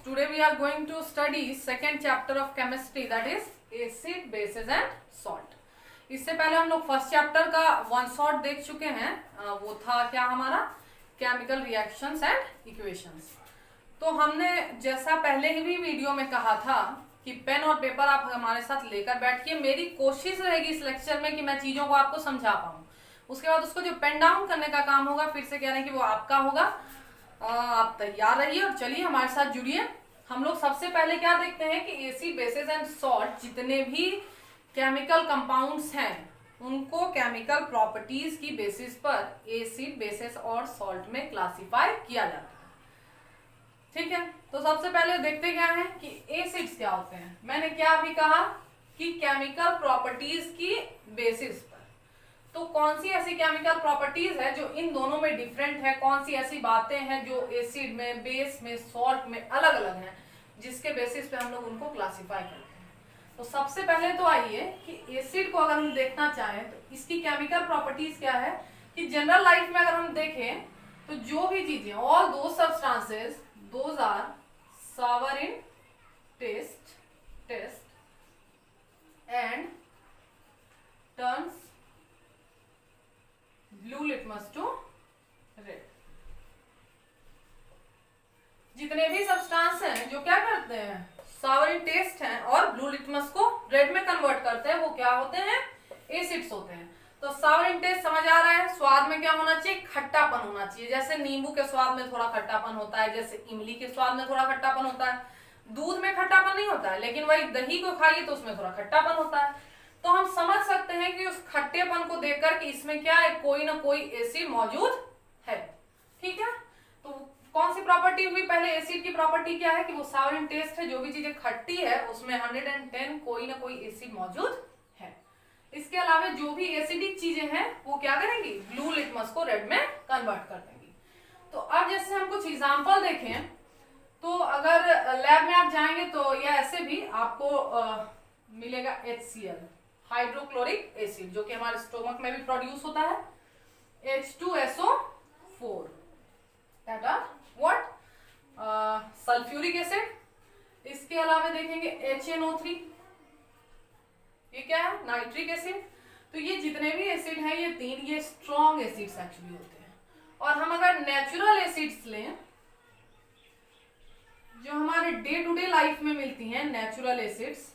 today we are going to study second chapter of chemistry, that is acid, bases and salt. इससे पहले हम लोग first chapter का one shot देख चुके हैं, वो था क्या हमारा केमिकल रिएक्शंस एंड इक्वेशंस। तो हमने जैसा पहले ही भी वीडियो में कहा था कि पेन और पेपर आप हमारे साथ लेकर बैठिए। मेरी कोशिश रहेगी इस लेक्चर में कि मैं चीजों को आपको समझा पाऊँ। उसके बाद उसको जो पेन डाउन करने का काम होगा, फिर से कह रहे हैं कि वो आपका होगा। आप तैयार रहिए और चलिए हमारे साथ जुड़िए। हम लोग सबसे पहले क्या देखते हैं कि एसिड, बेसेस एंड सॉल्ट जितने भी केमिकल कंपाउंड्स हैं उनको केमिकल प्रॉपर्टीज की बेसिस पर एसिड, बेसेस और सॉल्ट में क्लासिफाई किया जाता है। ठीक है, तो सबसे पहले देखते क्या है कि एसिड्स क्या होते हैं। मैंने क्या अभी कहा कि केमिकल प्रॉपर्टीज की बेसिस पर। तो कौन सी ऐसी केमिकल प्रॉपर्टीज है जो इन दोनों में डिफरेंट है, कौन सी ऐसी बातें हैं जो एसिड में, बेस में, सॉल्ट में अलग अलग हैं, जिसके बेसिस पे हम लोग उनको क्लासिफाई करते हैं। तो सबसे पहले तो आइए कि एसिड को अगर हम देखना चाहें तो इसकी केमिकल प्रॉपर्टीज क्या है कि जनरल लाइफ में अगर हम देखें तो जो भी चीजें, all those substances those are sour in taste and turns blue litmus to red. जितने भी सब्सटेंस हैं जो क्या करते हैं, सावर इन टेस्ट हैं और ब्लू लिटमस को रेड में कन्वर्ट करते हैं, वो क्या होते हैं, एसिड्स होते हैं। तो सावर इन टेस्ट समझ आ रहा है, स्वाद में क्या होना चाहिए, खट्टापन होना चाहिए। जैसे नींबू के स्वाद में थोड़ा खट्टापन होता है, जैसे इमली के स्वाद में थोड़ा खट्टापन होता है। दूध में खट्टापन नहीं होता है, लेकिन वही दही को खाइए तो उसमें थोड़ा खट्टापन होता है। तो हम समझ सकते हैं कि उस खट्टेपन को देखकर कि इसमें क्या है, कोई ना कोई एसिड मौजूद है। ठीक है, तो कौन सी प्रॉपर्टी हुई, पहले एसिड की प्रॉपर्टी क्या है कि वो सावर इन टेस्ट है, जो भी चीजें खट्टी है उसमें 110 कोई ना कोई एसिड मौजूद है। इसके अलावा जो भी एसिडिक चीजें हैं वो क्या करेंगी, ब्लू लिटमस को रेड में कन्वर्ट कर देंगी। तो अब जैसे हम कुछ एग्जांपल देखें तो अगर लैब में आप जाएंगे तो या ऐसे भी आपको मिलेगा HCl, हाइड्रोक्लोरिक एसिड, जो कि हमारे स्टोमक में भी प्रोड्यूस होता है, H2SO4, that are what, sulphuric acid. इसके अलावा देखेंगे HNO3, ये क्या है, नाइट्रिक एसिड। तो ये जितने भी एसिड हैं ये तीन, ये स्ट्रॉन्ग एसिड्स एक्चुअली होते हैं। और हम अगर नेचुरल एसिड्स लें जो हमारे डे टू डे लाइफ में मिलती हैं, नेचुरल एसिड्स,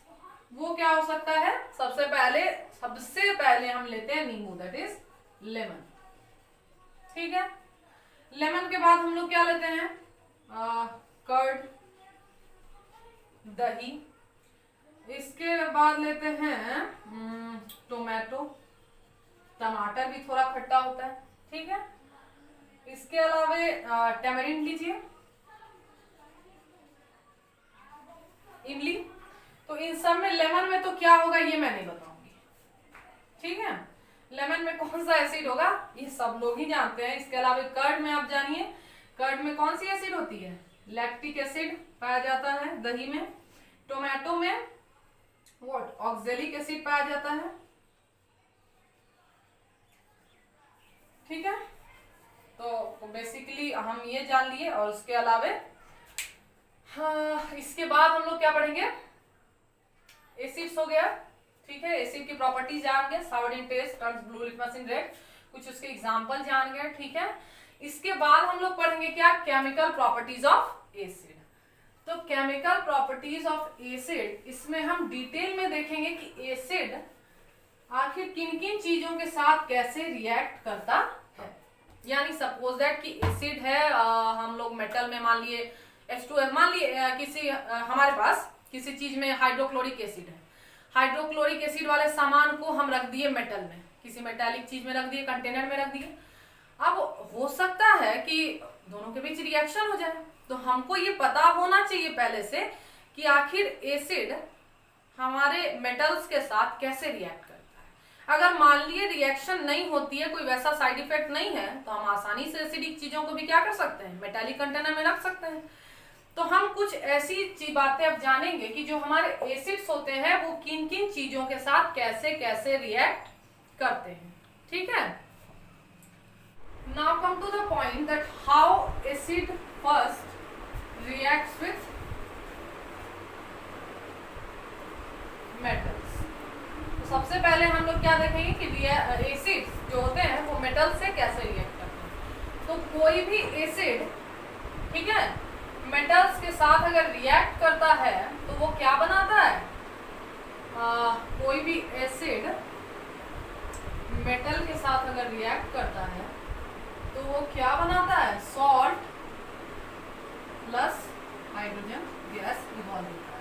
वो क्या हो सकता है, सबसे पहले हम लेते हैं नींबू, दैट इज लेमन। ठीक है, लेमन के बाद हम लोग क्या लेते हैं, कर्ड, दही। इसके बाद लेते हैं टोमेटो, टमाटर भी थोड़ा खट्टा होता है। ठीक है, इसके अलावा टैमरिंड लीजिए, इमली। तो इन सब में लेमन में तो क्या होगा ये मैं नहीं बताऊंगी। ठीक है, लेमन में कौन सा एसिड होगा ये सब लोग ही जानते हैं। इसके अलावा कर्ड में आप जानिए, कर्ड में कौन सी एसिड होती है, लैक्टिक एसिड पाया जाता है दही में। टोमेटो में व्हाट, ऑक्जेलिक एसिड पाया जाता है। ठीक है, तो बेसिकली हम ये जान लिए। और उसके अलावा इसके बाद हम लोग क्या पढ़ेंगे, एसिड्स हो गया। ठीक है, एसिड की प्रॉपर्टीज जान गए, sour in taste, turns blue litmus in red, कुछ उसके एग्जांपल जान गए। ठीक है, इसके बाद हम लोग पढ़ेंगे क्या, केमिकल प्रॉपर्टीज ऑफ एसिड। तो केमिकल प्रॉपर्टीज ऑफ एसिड, इसमें हम डिटेल में देखेंगे कि एसिड आखिर किन किन चीजों के साथ कैसे रिएक्ट करता है। यानी सपोज दैट कि एसिड है, हम लोग मेटल में मान लिए H2, मान लिए किसी हमारे पास किसी चीज में हाइड्रोक्लोरिक एसिड है, हाइड्रोक्लोरिक एसिड वाले सामान को हम रख दिए मेटल में, किसी मेटालिक चीज में रख दिए, कंटेनर में रख दिए। अब हो सकता है कि दोनों के बीच रिएक्शन हो जाए, तो हमको ये पता होना चाहिए पहले से कि आखिर एसिड हमारे मेटल्स के साथ कैसे रिएक्ट करता है। अगर मान लिए रिएक्शन नहीं होती है, कोई वैसा साइड इफेक्ट नहीं है, तो हम आसानी से एसिडिक चीजों को भी क्या कर सकते हैं, मेटालिक कंटेनर में रख सकते हैं। तो हम कुछ ऐसी बातें अब जानेंगे कि जो हमारे एसिड्स होते हैं वो किन किन चीजों के साथ कैसे कैसे रिएक्ट करते हैं। ठीक है, now come to the point that how acid first reacts with सबसे पहले हम लोग क्या देखेंगे कि एसिड जो होते हैं वो मेटल से कैसे रिएक्ट करते हैं। तो कोई भी एसिड, ठीक है, मेटल्स के साथ अगर रिएक्ट करता है तो वो क्या बनाता है, कोई भी एसिड मेटल के साथ अगर रिएक्ट करता है तो वो क्या बनाता है, salt plus hydrogen gas evolve होता है।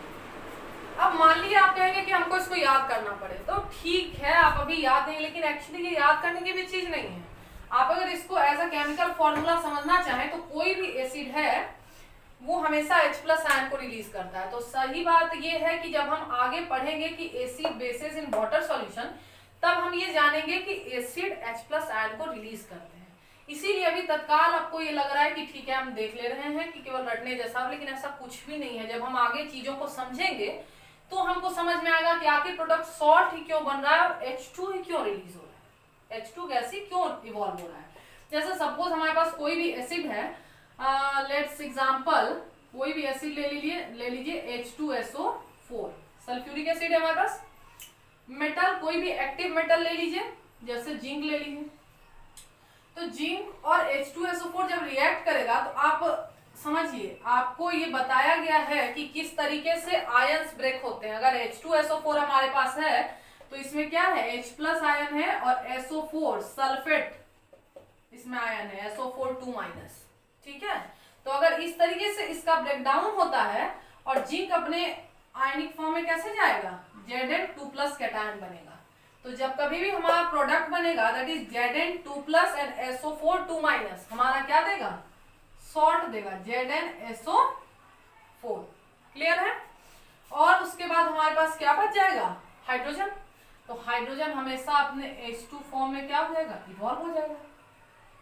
अब मान लीजिए आप कहेंगे कि हमको इसको याद करना पड़े, तो ठीक है आप अभी याद नहीं, लेकिन एक्चुअली ये याद करने की भी चीज नहीं है। आप अगर इसको एज अ केमिकल फॉर्मूला समझना चाहें तो कोई भी एसिड है वो हमेशा H प्लस आयन को रिलीज करता है। तो सही बात ये है कि जब हम आगे पढ़ेंगे कि acid basis in water solution, तब हम ये जानेंगे कि एसिड H प्लस आयन को रिलीज करते हैं। इसीलिए अभी तत्काल आपको ये लग रहा है कि ठीक है हम देख ले रहे हैं कि केवल रटने जैसा, लेकिन ऐसा कुछ भी नहीं है। जब हम आगे चीजों को समझेंगे तो हमको समझ में आएगा कि आखिर प्रोडक्ट सॉल्ट ही क्यों बन रहा है और H2 ही क्यों रिलीज हो रहा है, H2 गैस ही क्यों इवॉल्व हो रहा है। जैसे सपोज हमारे पास कोई भी एसिड है, लेट्स एग्जांपल कोई भी एसिड ले लीजिए H2SO4, सल्फ्यूरिक एसिड है हमारे पास। मेटल कोई भी एक्टिव मेटल ले लीजिए, जैसे जिंक ले लीजिए। तो जिंक और H2SO4 जब रिएक्ट करेगा तो आप समझिए, आपको ये बताया गया है कि किस तरीके से आयंस ब्रेक होते हैं। अगर H2SO4 हमारे पास है तो इसमें क्या है, H प्लस आयन है और SO4 सल्फेट इसमें आयन है, SO4 2-, ठीक है। तो अगर इस तरीके से इसका ब्रेकडाउन होता है और जिंक अपने आयनिक फॉर्म में कैसे जाएगा, Zn2+ कैटायन बनेगा। तो जब कभी भी हमारा प्रोडक्ट बनेगा that is Zn2+ and SO4 2-, हमारा क्या देगा, सॉल्ट देगा, ZnSO4। क्लियर है। और उसके बाद हमारे पास क्या बच जाएगा, हाइड्रोजन। तो हाइड्रोजन हमेशा अपने H2 फॉर्म में क्या हो जाएगा, इवॉल्व हो जाएगा।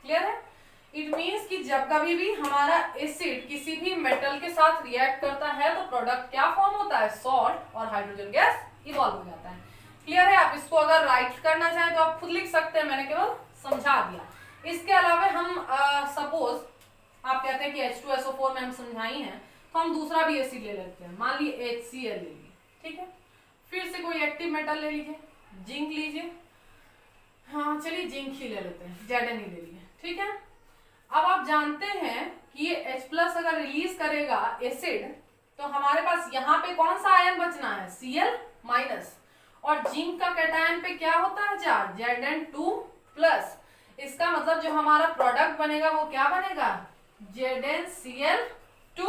क्लियर है। इट मीन्स कि जब कभी भी हमारा एसिड किसी भी मेटल के साथ रिएक्ट करता है तो प्रोडक्ट क्या फॉर्म होता है, सॉल्ट और हाइड्रोजन गैस इवॉल्व हो जाता है। क्लियर है। आप इसको अगर राइट करना चाहें तो आप खुद लिख सकते हैं, मैंने केवल समझा दिया। इसके अलावा हम सपोज आप कहते हैं कि H2SO4 में हम समझाई हैं, तो हम दूसरा भी एसिड ले लेते हैं, मान लीजिए HCl ले लीजिए, ठीक है। फिर से कोई एक्टिव मेटल ले लीजिए, जिंक लीजिए, हाँ चलिए जिंक ही ले लेते हैं, Zn ही ले लीजिए, ठीक है। अब आप जानते हैं कि ये H+ अगर रिलीज करेगा एसिड तो हमारे पास यहाँ पे कौन सा आयन बचना है, Cl-, और जिंक का कैटायन पे क्या होता है चार्ज, Zn2+। इसका मतलब जो हमारा प्रोडक्ट बनेगा वो क्या बनेगा, ZnCl2।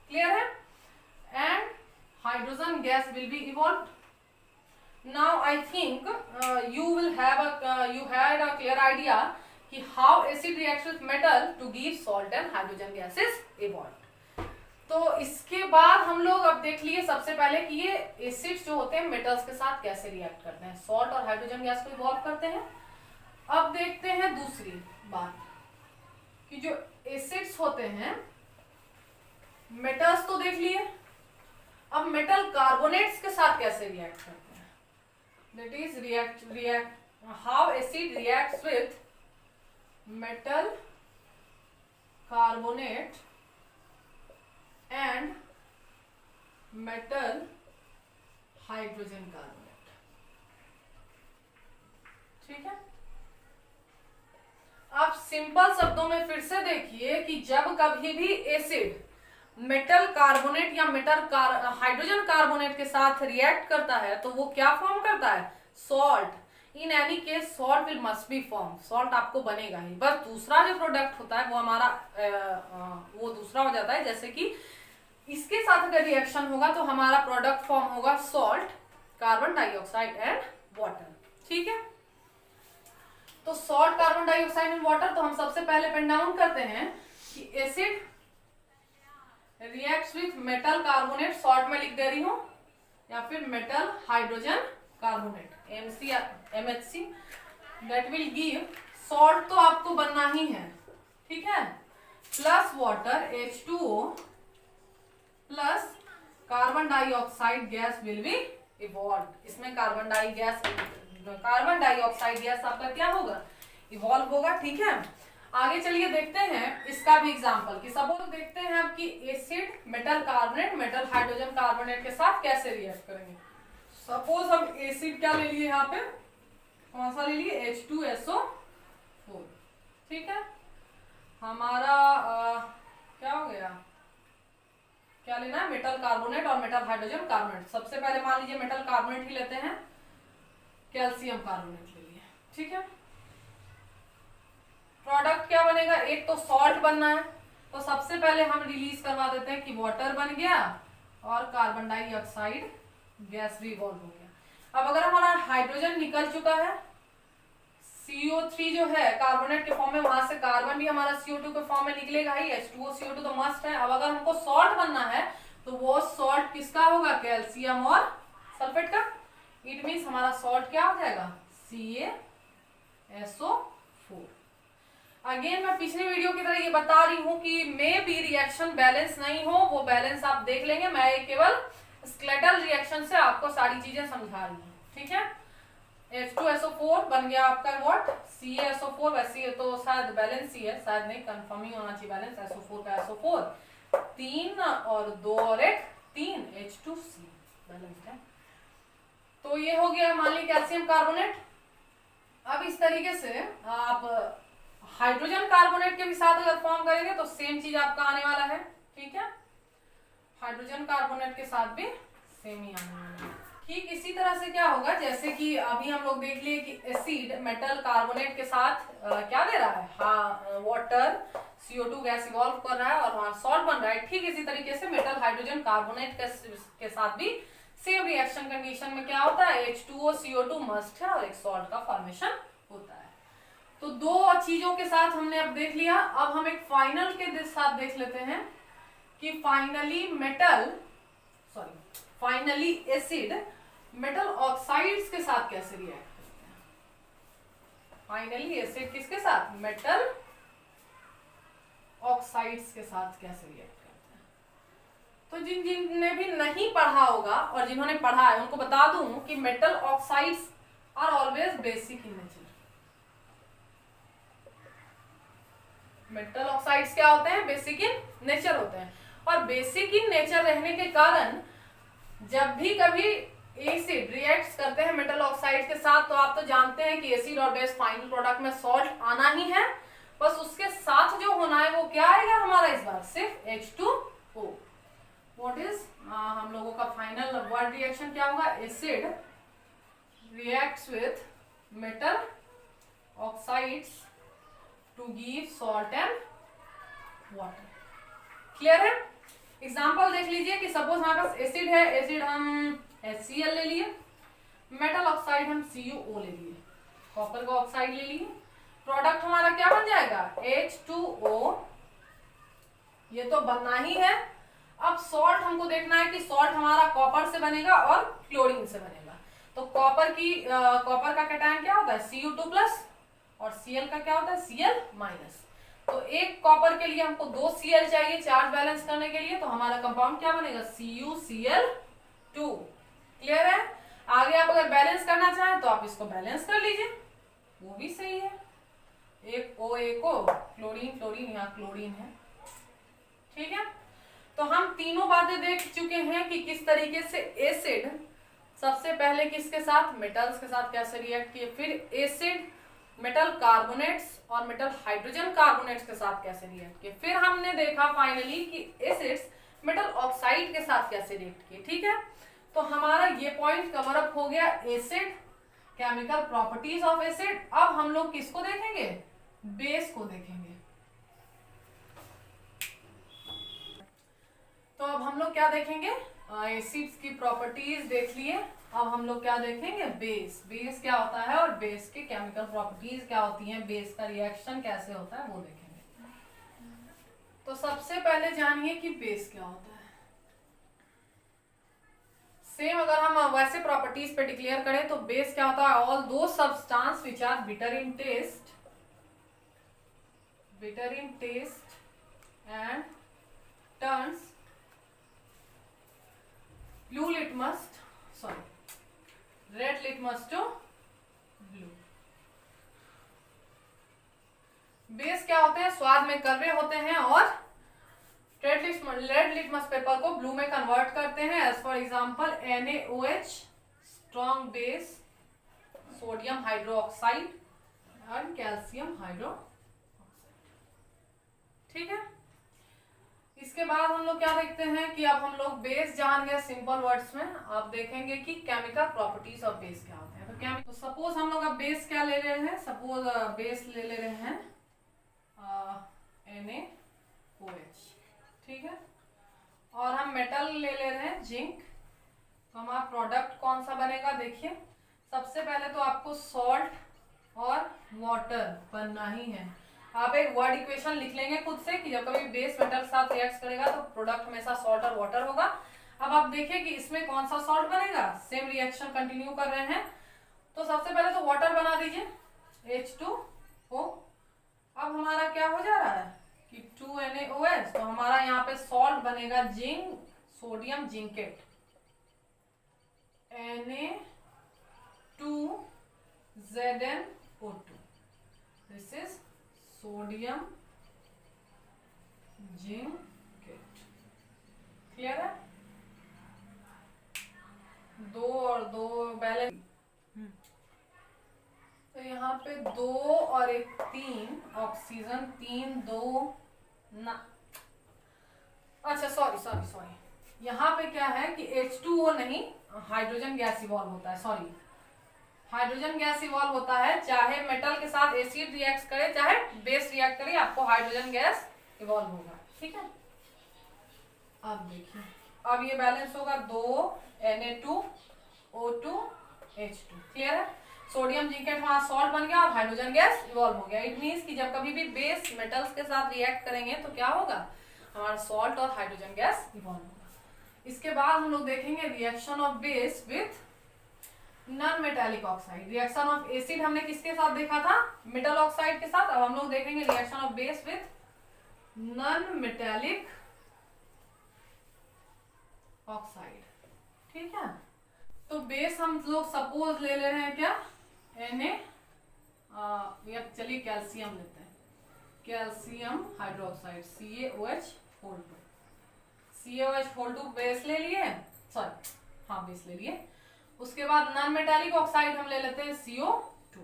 क्लियर है। And hydrogen gas will be evolved. Now I think you had a clear idea कि how acid reacts with metal to give salt and hydrogen gases evolved। तो इसके बाद हम लोग अब देख लिए सबसे पहले कि ये एसिड्स जो होते हैं मेटल्स के साथ कैसे रिएक्ट करते हैं, सॉल्ट और हाइड्रोजन गैस को इवॉल्व करते हैं। अब देखते हैं दूसरी बात कि जो एसिड्स होते हैं, मेटल्स तो देख लिए, अब मेटल कार्बोनेट्स के साथ कैसे रिएक्ट करते हैं, that is how acid reacts with metal carbonate and metal hydrogen carbonate. ठीक है। आप सिंपल शब्दों में फिर से देखिए कि जब कभी भी एसिड मेटल कार्बोनेट या हाइड्रोजन कार्बोनेट के साथ रिएक्ट करता है तो वो क्या फॉर्म करता है, salt. In any case salt will must be form, salt आपको बनेगा ही। बस दूसरा जो प्रोडक्ट होता है वो हमारा वो दूसरा हो जाता है। जैसे कि इसके साथ अगर रिएक्शन होगा तो हमारा प्रोडक्ट फॉर्म होगा salt, carbon dioxide and water. ठीक है। तो salt, carbon dioxide and water, तो हम सबसे पहले पेन डाउन करते हैं कि acid reacts with metal carbonate, salt में लिख दे रही हूं, या फिर metal hydrogen carbonate MHC, that will give salt, तो आपको बनना ही है, ठीक है, plus water H2O plus carbon dioxide gas will be evolve. इसमें कार्बन डाइऑक्साइड गैस आपका क्या होगा, इवॉल्व होगा। ठीक है। आगे चलिए देखते हैं इसका भी एग्जांपल कि सपोज देखते हैं आपकी acid metal carbonate metal hydrogen carbonate के साथ कैसे रिएक्ट करेंगे। सपोज हम एसिड क्या ले लिए यहाँ पे, कौन सा ले लिए, H2SO4, ठीक है। हमारा क्या हो गया, क्या लेना है, मेटल कार्बोनेट और मेटल हाइड्रोजन कार्बोनेट। सबसे पहले मान लीजिए मेटल कार्बोनेट ही लेते हैं, कैल्शियम कार्बोनेट ले लिए, ठीक है। प्रोडक्ट क्या बनेगा, एक तो सॉल्ट बनना है, तो सबसे पहले हम रिलीज करवा देते हैं कि वाटर बन गया और कार्बन डाइऑक्साइड गैस भी इवॉल्व हो गया। अब अगर हमारा हाइड्रोजन निकल चुका है, CO3 जो है कार्बोनेट के फॉर्म में, वहां से कार्बन भी हमारा CO2 के फॉर्म में निकलेगा ही, H2O CO2 तो मस्ट है। अब अगर हमको सॉल्ट बनना है तो वो सॉल्ट किसका होगा, कैल्शियम और सल्फेट का। इट मीन्स हमारा सॉल्ट क्या हो जाएगा, CaSO4। अगेन मैं पिछले वीडियो की तरह ये बता रही हूँ कि मे बी रिएक्शन बैलेंस नहीं हो, वो बैलेंस आप देख लेंगे। मैं केवल स्केलेटल रिएक्शन से आपको सारी चीजें समझा रही हूँ, ठीक है। H2SO4 बन गया आपका व्हाट, CaSO4। वैसे तो शायद बैलेंस ही है, शायद नहीं, कंफर्म ही होना चाहिए बैलेंस। SO4 का SO4 3 और 2 और 1 3, H2C बैलेंस है। तो ये हो गया मान ली कैल्शियम कार्बोनेट। अब इस तरीके से आप हाइड्रोजन कार्बोनेट के भी साथ अगर फॉर्म करेंगे तो सेम चीज आपका आने वाला है, ठीक है। हाइड्रोजन कार्बोनेट के साथ भी सेम ही आने वाला है। ठीक इसी तरह से क्या होगा, जैसे कि अभी हम लोग देख लिए कि एसिड मेटल कार्बोनेट के साथ क्या दे रहा है, हाँ वाटर, CO2 गैस इवॉल्व कर रहा है और वहां सॉल्ट बन रहा है। ठीक इसी तरीके से मेटल हाइड्रोजन कार्बोनेट के साथ भी सेम रिएक्शन कंडीशन में क्या होता है, H2O CO2 मस्ट है और एक सॉल्ट का फॉर्मेशन होता है। तो दो चीजों के साथ हमने अब देख लिया। अब हम एक फाइनल के साथ देख लेते हैं कि फाइनली एसिड मेटल ऑक्साइड्स के साथ कैसे रिएक्ट करते हैं। फाइनली एसिड किसके साथ, मेटल ऑक्साइड्स के साथ कैसे रिएक्ट करते हैं। तो जिनने भी नहीं पढ़ा होगा और जिन्होंने पढ़ा है उनको बता दूं कि metal oxides are always basic in nature. Metal oxides क्या होते हैं, बेसिक इन नेचर होते हैं। और बेसिक इन नेचर रहने के कारण जब भी कभी एसिड रिएक्ट्स करते हैं मेटल ऑक्साइड के साथ, तो आप तो जानते हैं कि एसिड और बेस फाइनल प्रोडक्ट में सॉल्ट आना ही है, बस उसके साथ जो होना है वो क्या आएगा हमारा इस बार, सिर्फ H2O। व्हाट इज हम लोगों का फाइनल वर्ड रिएक्शन क्या होगा, acid reacts with metal oxides to give salt and water। Clear है। एग्जाम्पल देख लीजिए कि सपोज हमारे पास एसिड है, एसिड हम HCl ले लिए, मेटल ऑक्साइड हम CuO ले लिए, कॉपर का ऑक्साइड ले लिए। प्रोडक्ट हमारा क्या बन जाएगा, H2O। ये तो बनना ही है। अब सॉल्ट हमको देखना है कि सॉल्ट हमारा कॉपर से बनेगा और क्लोरीन से बनेगा। तो कॉपर का कैटायन क्या होता है, Cu2+ और Cl का क्या होता है, Cl-। तो एक कॉपर के लिए हमको 2 Cl चाहिए चार्ज बैलेंस करने के लिए, तो हमारा कंपाउंड क्या बनेगा, CuCl2। क्लियर है। आगे आप अगर बैलेंस करना चाहें तो आप इसको बैलेंस कर लीजिए, वो भी सही है। एक O क्लोरीन यहाँ क्लोरीन है, ठीक है। तो हम तीनों बातें देख चुके हैं कि किस तरीके से एसिड सबसे पहले किसके साथ, मेटल्स के साथ कैसे रिएक्ट किए, फिर एसिड मेटल कार्बोनेट्स और मेटल हाइड्रोजन कार्बोनेट्स के साथ कैसे रिएक्ट किए, फिर हमने देखा फाइनली कि एसिड्स मेटल ऑक्साइड के साथ कैसे रिएक्ट किए। ठीक है, तो हमारा ये पॉइंट कवर अप हो गया acid, chemical properties of acid. अब हम लोग किसको देखेंगे, बेस को देखेंगे। तो अब हम लोग क्या देखेंगे, एसिड्स की प्रॉपर्टीज देख लिए, अब हम लोग क्या देखेंगे, बेस। बेस क्या होता है और बेस के केमिकल प्रॉपर्टीज क्या होती हैं, बेस का रिएक्शन कैसे होता है वो देखेंगे। तो सबसे पहले जानिए कि बेस क्या होता है। सेम अगर हम वैसे प्रॉपर्टीज पे डिक्लेयर करें तो बेस क्या होता है, all those substance which are bitter in taste and turns red litmus to blue. Base क्या होते हैं, स्वाद में कड़वे होते हैं और रेड लिटमस पेपर को ब्लू में कन्वर्ट करते हैं। As for example NaOH strong base sodium hydroxide and calcium hydroxide. ठीक है, इसके बाद हम लोग क्या देखते हैं कि अब हम लोग बेस जान गए सिंपल वर्ड्स में। आप देखेंगे कि केमिकल प्रॉपर्टीज ऑफ बेस क्या होते हैं। तो सपोज हम लोग अब बेस क्या ले रहे हैं, सपोज बेस ले रहे हैं NaOH, ठीक है, और हम मेटल ले रहे हैं जिंक। तो हमारा प्रोडक्ट कौन सा बनेगा, देखिए सबसे पहले तो आपको सॉल्ट और वाटर बनना ही है। आप एक वर्ड इक्वेशन लिख लेंगे खुद से कि जब कभी बेस मेटल के साथ रिएक्ट करेगा तो प्रोडक्ट हमेशा सॉल्ट और वाटर होगा। अब आप देखिए कि इसमें कौन सा सॉल्ट बनेगा, सेम रिएक्शन कंटिन्यू कर रहे हैं। तो सबसे पहले तो वाटर बना दीजिए H2O। अब हमारा क्या हो जा रहा है कि 2NaOH, तो हमारा यहाँ पे सॉल्ट बनेगा zinc sodium zincate Na2ZnO2। This is sodium zincate. Clear है, दो और दो बैलेंस। तो यहाँ पे 2 और 1 3 ऑक्सीजन, 3 2 ना, अच्छा सॉरी यहाँ पे क्या है कि H2O नहीं, हाइड्रोजन गैस इवॉल्व होता है। सॉरी, हाइड्रोजन गैस इवॉल्व होता है, चाहे मेटल के साथ एसिड रिएक्ट करे चाहे बेस रिएक्ट करे, आपको हाइड्रोजन गैस इवॉल्व होगा। ठीक है, अब देखिए अब ये बैलेंस होगा 2 Na2O2 H2। क्लियर है, सोडियम जिंकेट हमारा सॉल्ट बन गया और हाइड्रोजन गैस इवॉल्व हो गया। इट मीन्स कि जब कभी भी बेस मेटल्स के साथ रिएक्ट करेंगे तो क्या होगा, हमारा सॉल्ट और हाइड्रोजन गैस इवॉल्व होगा। इसके बाद हम लोग देखेंगे reaction of base with non metallic oxide. Reaction of acid हमने किसके साथ देखा था, मेटल ऑक्साइड के साथ। अब हम लोग देखेंगे reaction of base with non metallic oxide. ठीक है, तो बेस हम लोग सपोज ले रहे हैं क्या, चलिए कैल्शियम लेते हैं, calcium hydroxide CaOH4। CaOH4 base ले लिए, सॉरी हाँ बेस ले लिए। उसके बाद नॉन मेटालिक ऑक्साइड हम ले लेते हैं CO2।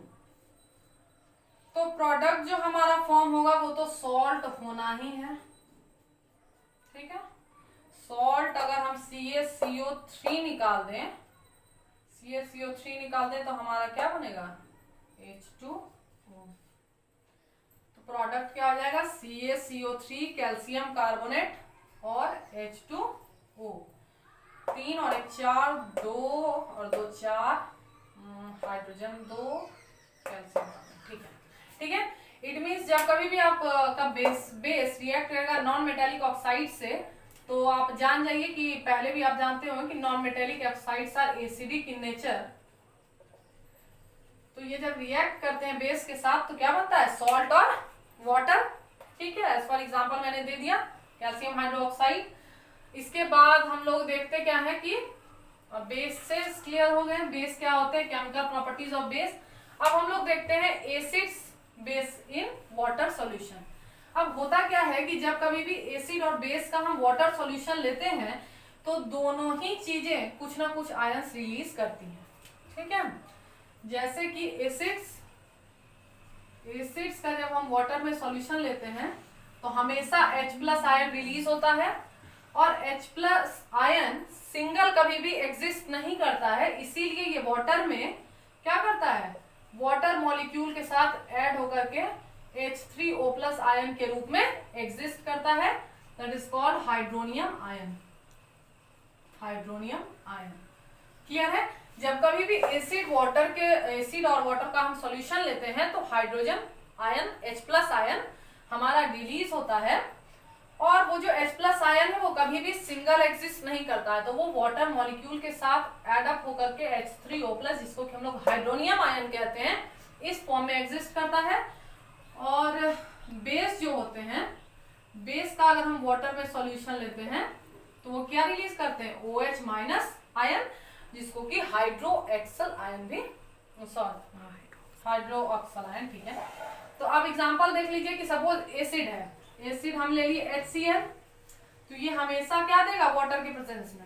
तो प्रोडक्ट जो हमारा फॉर्म होगा वो तो सॉल्ट होना ही है। ठीक है, सॉल्ट अगर हम CaCO3 निकाल दें, CaCO3 निकाल दें तो हमारा क्या बनेगा H2O। तो प्रोडक्ट क्या हो जाएगा CaCO3 कैल्शियम कार्बोनेट और H2O। 3 और 1 4, 2 और 2 4, हाइड्रोजन 2 कैल्शियम कार्बोनेट। ठीक है, ठीक है, इट मीन्स जब कभी भी आप का बेस रिएक्ट करेगा नॉन मेटालिक ऑक्साइड से, तो आप जान जाइए कि पहले भी आप जानते हो कि non metallic oxides are acidic in nature. तो ये जब रिएक्ट करते हैं बेस के साथ तो क्या बनता है, सॉल्ट और वाटर। ठीक है, एज फॉर एग्जांपल मैंने दे दिया कैल्शियम हाइड्रोक्साइड। इसके बाद हम लोग देखते क्या है कि बेस से क्लियर हो गए, बेस क्या होते हैं, केमिकल प्रॉपर्टीज ऑफ बेस। अब हम लोग देखते हैं acids base in water solution. अब होता क्या है कि जब कभी भी एसिड और बेस का हम वाटर सॉल्यूशन लेते हैं तो दोनों ही चीजें कुछ ना कुछ आयंस रिलीज करती हैं। ठीक है, जैसे कि एसिड्स का जब हम वाटर में सॉल्यूशन लेते हैं तो हमेशा H+ आयन रिलीज होता है, और H+ आयन सिंगल कभी भी एग्जिस्ट नहीं करता है, इसीलिए ये वाटर में क्या करता है, वाटर मॉलिक्यूल के साथ ऐड होकर के H3O+ आयन के रूप में एग्जिस्ट करता है। That is called hydronium ion. Hydronium ion clear है, जब कभी भी एसिड और वाटर का हम सॉल्यूशन लेते हैं तो हाइड्रोजन आयन H+ आयन हमारा रिलीज होता है, और वो जो H+ आयन है वो कभी भी सिंगल एग्जिस्ट नहीं करता है, तो वो वाटर मॉलिक्यूल के साथ एड अप होकर के H3O+, जिसको कि हम लोग हाइड्रोनियम आयन कहते हैं, इस फॉर्म में एग्जिस्ट करता है। और बेस जो होते हैं, बेस का अगर हम वाटर में सॉल्यूशन लेते हैं तो वो क्या रिलीज करते हैं, OH- आयन, जिसको कि हाइड्रोक्सल आयन भी, हाइड्रोक्सल आयन। ठीक है, तो अब एग्जांपल देख लीजिए कि सपोज एसिड है, एसिड हम ले लिए HCl, तो ये हमेशा क्या देगा वाटर के प्रेजेंस में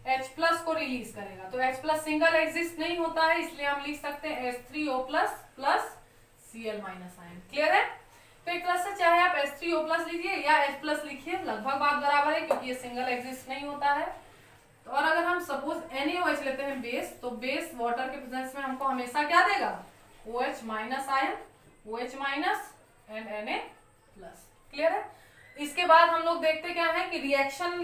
H प्लस को रिलीज करेगा। तो H प्लस सिंगल एग्जिस्ट नहीं होता है, इसलिए हम लिख सकते हैं H3O plus plus Cl minus ion. Clear है? तो एक तरह से चाहे आप H3O प्लस लीजिए या H प्लस लिखिए, लगभग बात बराबर है क्योंकि ये सिंगल एग्जिस्ट नहीं होता है। तो और अगर हम सपोज NaOH लेते हैं बेस, तो बेस वाटर के प्रेजेंस में हमको हमेशा क्या देगा? OH minus ion, OH minus and Na plus. Clear है? इसके बाद हम लोग देखते क्या है कि reaction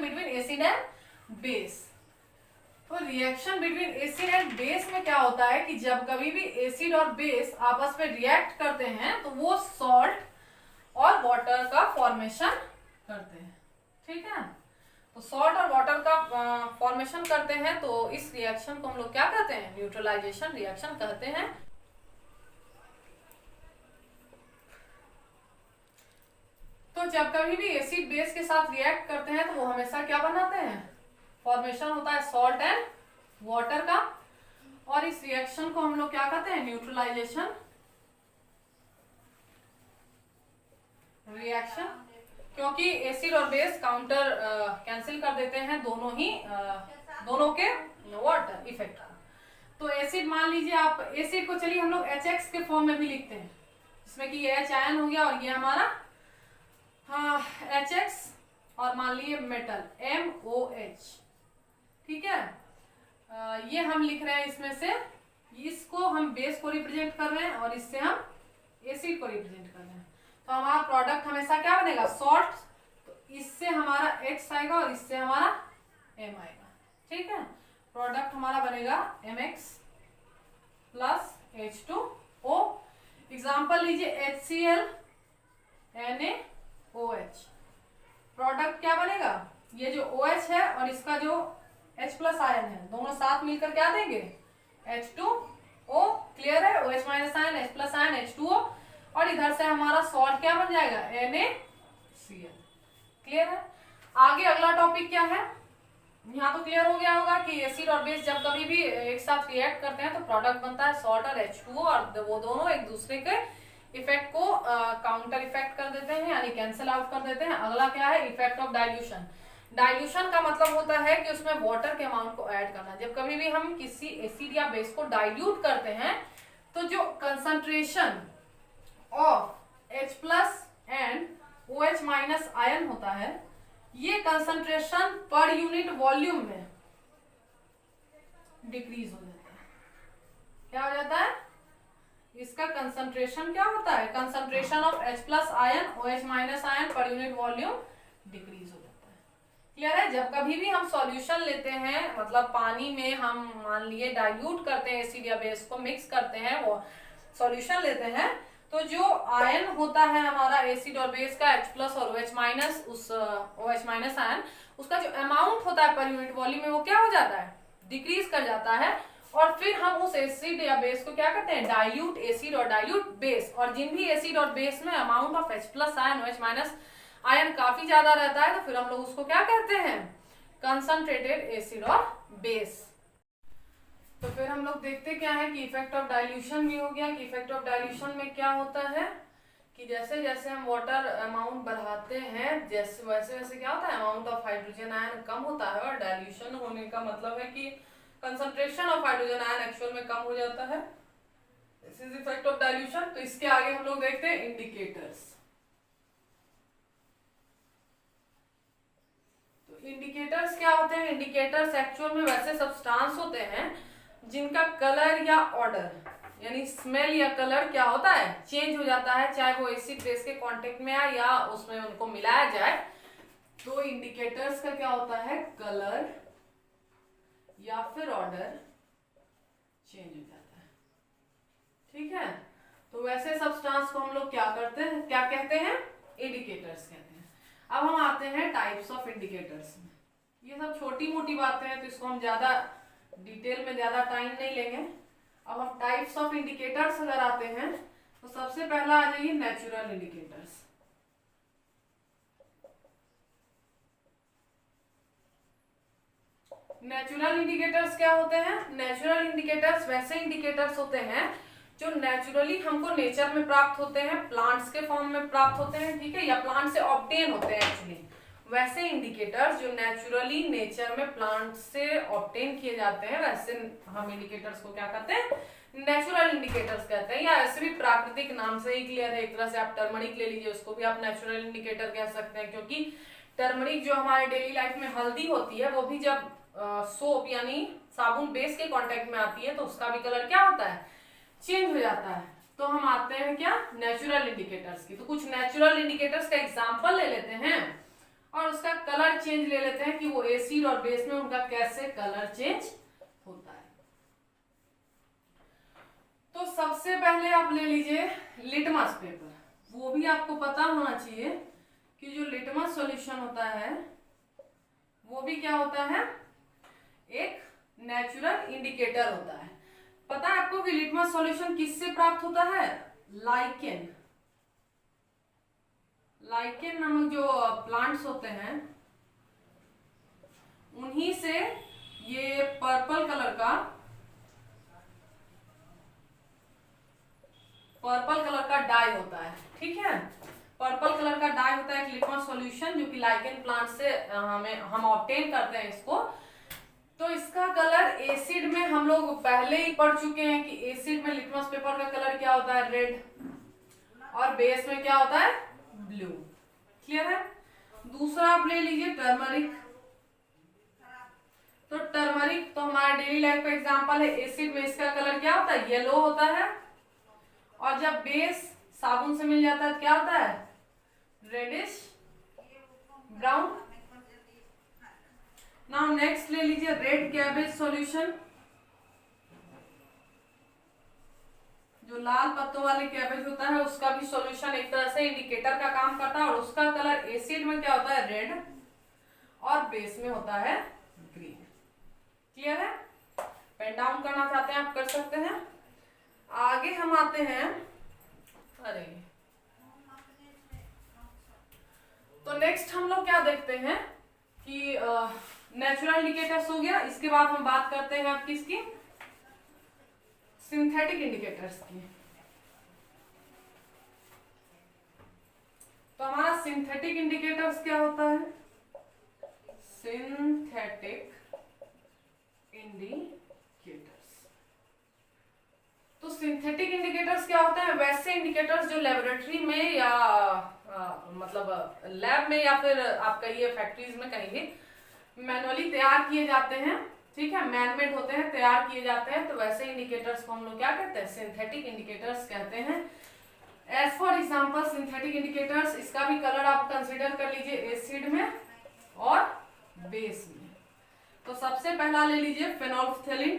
between acid and base. तो reaction between acid and base में क्या होता है कि जब कभी भी एसिड और बेस आपस में रिएक्ट करते हैं तो वो सॉल्ट और वाटर का फॉर्मेशन करते हैं। ठीक है? तो सॉल्ट और वाटर का फॉर्मेशन करते हैं, तो इस रिएक्शन को हम लोग क्या कहते हैं? न्यूट्रलाइजेशन रिएक्शन कहते हैं। तो जब कभी भी एसिड बेस के साथ रिएक्ट करते हैं तो वो हमेशा क्या बनाते हैं? फॉर्मेशन होता है सॉल्ट एंड वाटर का, और इस रिएक्शन को हम लोग क्या कहते हैं? Neutralisation reaction. क्योंकि एसिड और बेस काउंटर कैंसिल कर देते हैं दोनों के वाटर इफेक्ट को। तो एसिड मान लीजिए आप, एसिड को चलिए हम लोग HX के फॉर्म में भी लिखते हैं, जिसमें कि ये H आयन हो गया और ये हमारा HX, और मान लीजिए मेटल MOH। ठीक है? ये हम लिख रहे हैं, इसमें से इसको हम बेस को रिप्रेजेंट कर रहे हैं और इससे हम एसिड को रिप्रेजेंट कर रहे हैं। तो हमारा प्रोडक्ट हमेशा क्या बनेगा? सॉल्ट। तो इससे हमारा X आएगा और इससे हमारा M आएगा। ठीक है? प्रोडक्ट हमारा बनेगा MX प्लस H2O। एग्जाम्पल लीजिए HCl NaOH। प्रोडक्ट क्या बनेगा? ये जो OH है और इसका जो H प्लस आयन है, दोनों साथ मिलकर क्या देंगे? H2O। क्लियर है? OH minus ion, H plus ion, H2O, और इधर से हमारा सॉल्ट क्या बन जाएगा? NaCl। क्लियर है? आगे अगला टॉपिक क्या है? यहाँ तो क्लियर हो गया होगा कि एसिड और बेस जब कभी भी एक साथ रिएक्ट करते हैं तो प्रोडक्ट बनता है सॉल्ट और H2O, और वो दोनों एक दूसरे के इफेक्ट को काउंटर इफेक्ट कर देते हैं, यानी कैंसिल आउट कर देते हैं। अगला क्या है? Effect of dilution. डाइल्यूशन का मतलब होता है कि उसमें वाटर के अमाउंट को ऐड करना। जब कभी भी हम किसी एसिड या बेस को डाइल्यूट करते हैं तो जो concentration of H plus and OH minus ion होता है, ये कंसंट्रेशन पर यूनिट वॉल्यूम में डिक्रीज हो जाता है। क्या हो जाता है? इसका कंसंट्रेशन क्या होता है? Concentration of H plus ion OH minus ion per unit volume decrease हो जाता है। क्लियर है? जब कभी भी हम सॉल्यूशन लेते हैं, मतलब पानी में हम मान लिए डाइल्यूट करते हैं, एसिड या बेस को मिक्स करते हैं, वो सॉल्यूशन लेते हैं, तो जो आयन होता है हमारा एसिड और बेस का H प्लस और OH माइनस, उस OH माइनस आयन, उसका जो अमाउंट होता है पर यूनिट वॉल्यूम में, वो क्या हो जाता है? डिक्रीज कर जाता है। और फिर हम उस एसिड या बेस को क्या कहते हैं? डाइल्यूट एसिड और डाइल्यूट बेस। और जिन भी एसिड और बेस में amount of H plus ion OH minus ion काफी ज्यादा रहता है, तो फिर हम लोग उसको क्या कहते हैं? कंसंट्रेटेड एसिड और बेस। तो फिर हम लोग देखते क्या है कि इफेक्ट ऑफ डाइल्यूशन भी हो गया। कि इफेक्ट ऑफ डाइल्यूशन में क्या होता है कि जैसे जैसे हम वाटर अमाउंट बढ़ाते हैं, जैसे वैसे वैसे क्या होता है? अमाउंट ऑफ हाइड्रोजन आयन कम होता है, और डाइल्यूशन होने का मतलब है कि concentration of hydrogen ion actual में कम हो जाता है। This is effect of dilution. तो इसके आगे हम लोग देखते हैं इंडिकेटर्स। तो इंडिकेटर्स क्या होते हैं? इंडिकेटर्स एक्चुअल में वैसे सब्सटेंस होते हैं जिनका कलर या ऑर्डर, यानी स्मेल या कलर क्या होता है? चेंज हो जाता है, चाहे वो एसिड बेस के कांटेक्ट में आए या उसमें उनको मिलाया जाए। तो इंडिकेटर्स का क्या होता है? कलर या फिर ऑर्डर चेंज हो जाता है। ठीक है? तो वैसे सब्सटेंस को हम लोग क्या करते हैं, क्या कहते हैं? इंडिकेटर्स कहते हैं। अब हम आते हैं टाइप्स ऑफ इंडिकेटर्स में। ये सब छोटी मोटी बातें हैं, तो इसको हम ज्यादा डिटेल में ज्यादा टाइम नहीं लेंगे। अब हम टाइप्स ऑफ इंडिकेटर्स अगर आते हैं, तो सबसे पहला आ जाइए नेचुरल इंडिकेटर्स। नेचुरल इंडिकेटर्स क्या होते हैं? नेचुरल इंडिकेटर्स वैसे इंडिकेटर्स होते हैं जो नेचुरली हमको नेचर में प्राप्त होते हैं, प्लांट्स के फॉर्म में प्राप्त होते हैं, ठीक है, या प्लांट से ऑब्टेन होते हैं एक्चुअली। वैसे इंडिकेटर्स जो नेचुरली नेचर में प्लांट से ऑब्टेन किए जाते हैं, वैसे हम इंडिकेटर्स को क्या कहते हैं, नेचुरल इंडिकेटर्स कहते हैं, या ऐसे भी प्राकृतिक नाम से ही क्लियर है। एक तरह से आप टर्मरिक ले लीजिए, उसको भी आप नेचुरल इंडिकेटर कह सकते हैं, क्योंकि टर्मरिक जो हमारे डेली लाइफ में हल्दी होती है, वो भी जब सोप यानी साबुन बेस के कांटेक्ट में आती है तो उसका भी कलर क्या होता है, चेंज हो जाता है। तो हम आते हैं क्या, नेचुरल इंडिकेटर्स की। तो कुछ नेचुरल इंडिकेटर्स का एग्जांपल ले लेते हैं और उसका कलर चेंज ले लेते हैं कि वो एसिड और बेस में उनका कैसे कलर चेंज होता है। तो सबसे पहले आप ले लीजिए लिटमस पेपर। वो भी आपको पता होना चाहिए कि जो लिटमस सॉल्यूशन होता है वो भी क्या होता है, एक नेचुरल इंडिकेटर होता है। पता है आपको कि लिटमस सॉल्यूशन किससे प्राप्त होता है, लाइकेन। लाइकेन नामक जो प्लांट्स होते हैं उन्हीं से ये पर्पल कलर का डाई होता है। ठीक है, पर्पल कलर का डाई होता है एक लिटमस सॉल्यूशन जो कि लाइकेन प्लांट से हम ऑब्टेन करते हैं इसको। तो इसका कलर एसिड में हम लोग पहले ही पढ़ चुके हैं कि एसिड में लिटमस पेपर का कलर क्या होता है, रेड, और बेस में क्या होता है, ब्लू। क्लियर है। दूसरा आप ले लीजिए टर्मरिक। तो टर्मरिक तो हमारे डेली लाइफ का एग्जांपल है। एसिड में इसका कलर क्या होता है, येलो होता है, और जब बेस साबुन से मिल जाता है तो क्या होता है, रेडिश ब्राउन। नाउ नेक्स्ट ले लीजिए रेड कैबेज सॉल्यूशन। जो लाल पत्तों वाले कैबेज होता है उसका भी सॉल्यूशन एक तरह से इंडिकेटर का काम करता है, और उसका कलर एसिड में क्या होता है, रेड, और बेस में होता है ग्रीन। क्लियर है। पेन डाउन करना चाहते हैं आप कर सकते हैं। आगे हम आते हैं, तो नेक्स्ट हम लोग क्या देखते हैं कि नेचुरल इंडिकेटर्स हो गया। इसके बाद हम बात करते हैं आप किसकी, सिंथेटिक इंडिकेटर्स की। तो हमारा सिंथेटिक इंडिकेटर्स क्या होता है, सिंथेटिक इंडिकेटर्स। तो सिंथेटिक इंडिकेटर्स क्या होते हैं, वैसे इंडिकेटर्स जो लेबोरेटरी में या मतलब लैब में या फिर आप कहिए फैक्ट्रीज में कहीं भी मैनुअली तैयार किए जाते हैं। ठीक है, मैनमेड होते हैं, तैयार किए जाते हैं। तो वैसे इंडिकेटर्स को हम लोग क्या कहते हैं, सिंथेटिक इंडिकेटर्स कहते हैं। As for example synthetic indicators, इसका भी कलर आप कंसीडर कर लीजिए एसिड में और बेस में। तो सबसे पहला ले लीजिए फेनोल्फ्थेलिन।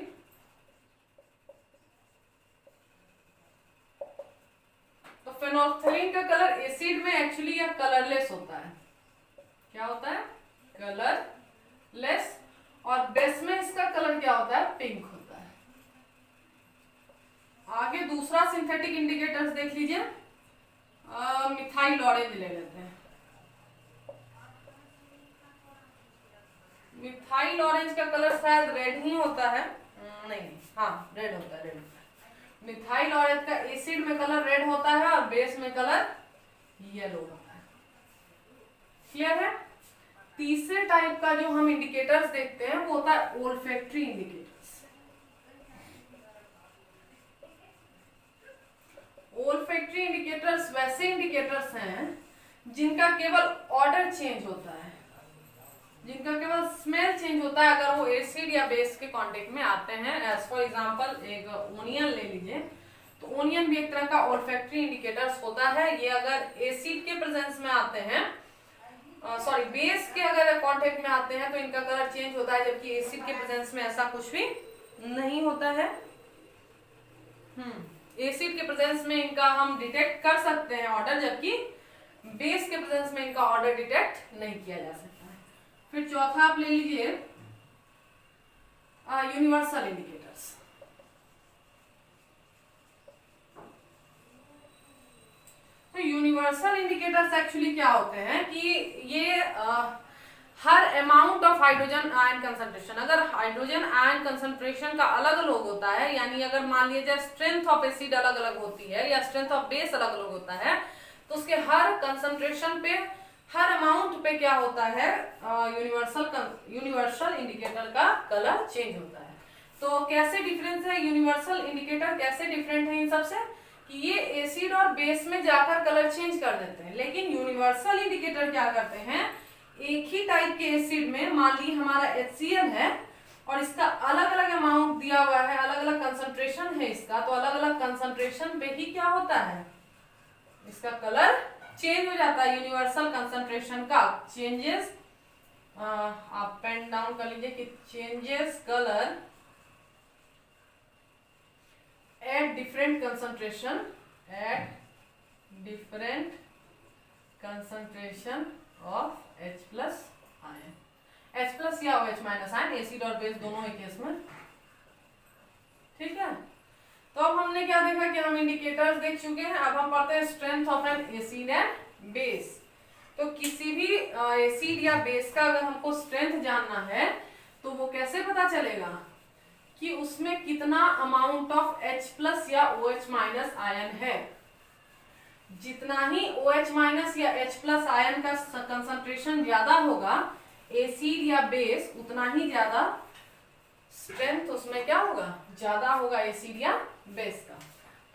तो फेनोल्फ्थेलिन का कलर एसिड में एक्चुअली यह कलरलेस होता है। क्या होता है, कलरलेस, और बेस में इसका कलर क्या होता है, पिंक होता है। आगे दूसरा सिंथेटिक इंडिकेटर्स देख लीजिए, मिथाइल ऑरेंज ले लेते हैं। मिथाइल ऑरेंज का कलर शायद रेड ही होता है, नहीं, हाँ रेड होता है, रेड होता है। मिथाइल ऑरेंज का एसिड में कलर रेड होता है और बेस में कलर येलो होता है। क्लियर है। तीसरे टाइप का जो हम इंडिकेटर्स देखते हैं वो होता है ओल्फैक्टरी इंडिकेटर्स। ओल्फैक्टरी इंडिकेटर्स वैसे इंडिकेटर्स हैं जिनका केवल ऑर्डर चेंज होता है, जिनका केवल स्मेल चेंज होता है अगर वो एसिड या बेस के कांटेक्ट में आते हैं। एज फॉर एग्जांपल एक ओनियन ले लीजिए, तो ओनियन भी एक तरह का ओल्फैक्टरी इंडिकेटर्स होता है। ये अगर एसिड के प्रेजेंस में आते हैं, बेस के अगर कांटेक्ट में आते हैं तो इनका कलर चेंज होता है, जबकि एसिड के प्रेजेंस में ऐसा कुछ भी नहीं होता है। एसिड के प्रेजेंस में इनका हम डिटेक्ट कर सकते हैं ऑर्डर, जबकि बेस के प्रेजेंस में इनका ऑर्डर डिटेक्ट नहीं किया जा सकता है। फिर चौथा आप ले लीजिए यूनिवर्सल इंडिकेटर्स। तो यूनिवर्सल इंडिकेटर्स एक्चुअली क्या होते हैं कि ये हर amount of hydrogen ion concentration, अगर हाइड्रोजन आयन कंसंट्रेशन का अलग अलग होता है, यानी अगर मान लीजिए स्ट्रेंथ ऑफ एसिड अलग अलग होती है या स्ट्रेंथ ऑफ बेस अलग अलग होता है, तो उसके हर कंसंट्रेशन पे हर अमाउंट पे क्या होता है, यूनिवर्सल इंडिकेटर का कलर चेंज होता है। तो कैसे डिफरेंस है, यूनिवर्सल इंडिकेटर कैसे डिफरेंट है इन सबसे, कि ये एसिड और बेस में जाकर कलर चेंज कर देते हैं, लेकिन यूनिवर्सल इंडिकेटर क्या करते हैं, एक ही टाइप के एसिड में, मान ली हमारा HCl है और इसका अलग अलग अमाउंट दिया हुआ है, अलग अलग कंसंट्रेशन है इसका, तो अलग अलग कंसंट्रेशन पे ही क्या होता है, इसका कलर चेंज हो जाता है। यूनिवर्सल कंसंट्रेशन का चेंजेस, आप पेन डाउन कर लीजिए कि changes colour at different concentration, of H+ ion, H+ या OH- आयन, एसिड और बेस दोनों ही केस में, ठीक है। तो अब हमने क्या देखा कि हम इंडिकेटर्स देख चुके हैं, अब हम पढ़ते हैं strength of N acid and base. तो किसी भी एसिड या बेस का अगर हमको स्ट्रेंथ जानना है तो वो कैसे पता चलेगा कि उसमें कितना अमाउंट ऑफ H+ या OH- आयन है। जितना ही OH- या H+ आयन का कंसंट्रेशन ज्यादा होगा एसिड या बेस, उतना ही ज्यादा स्ट्रेंथ उसमें क्या होगा, ज्यादा होगा एसिड या बेस का।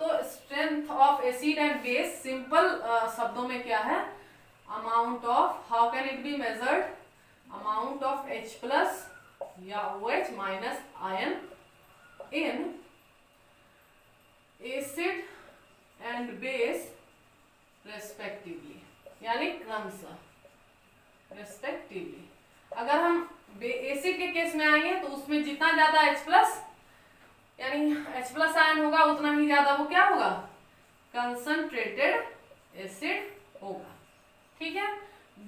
तो strength of acid and base simple शब्दों में क्या है, amount of, how can it be measured, amount of H+ या OH- ion in acid and base respectively, यानी क्रमशः रेस्पेक्टिवली। अगर हम एसिड के केस में आएंगे तो उसमें जितना ज्यादा H+ यानी H+ आयन होगा उतना ही ज्यादा वो क्या होगा, कंसंट्रेटेड एसिड होगा, ठीक है।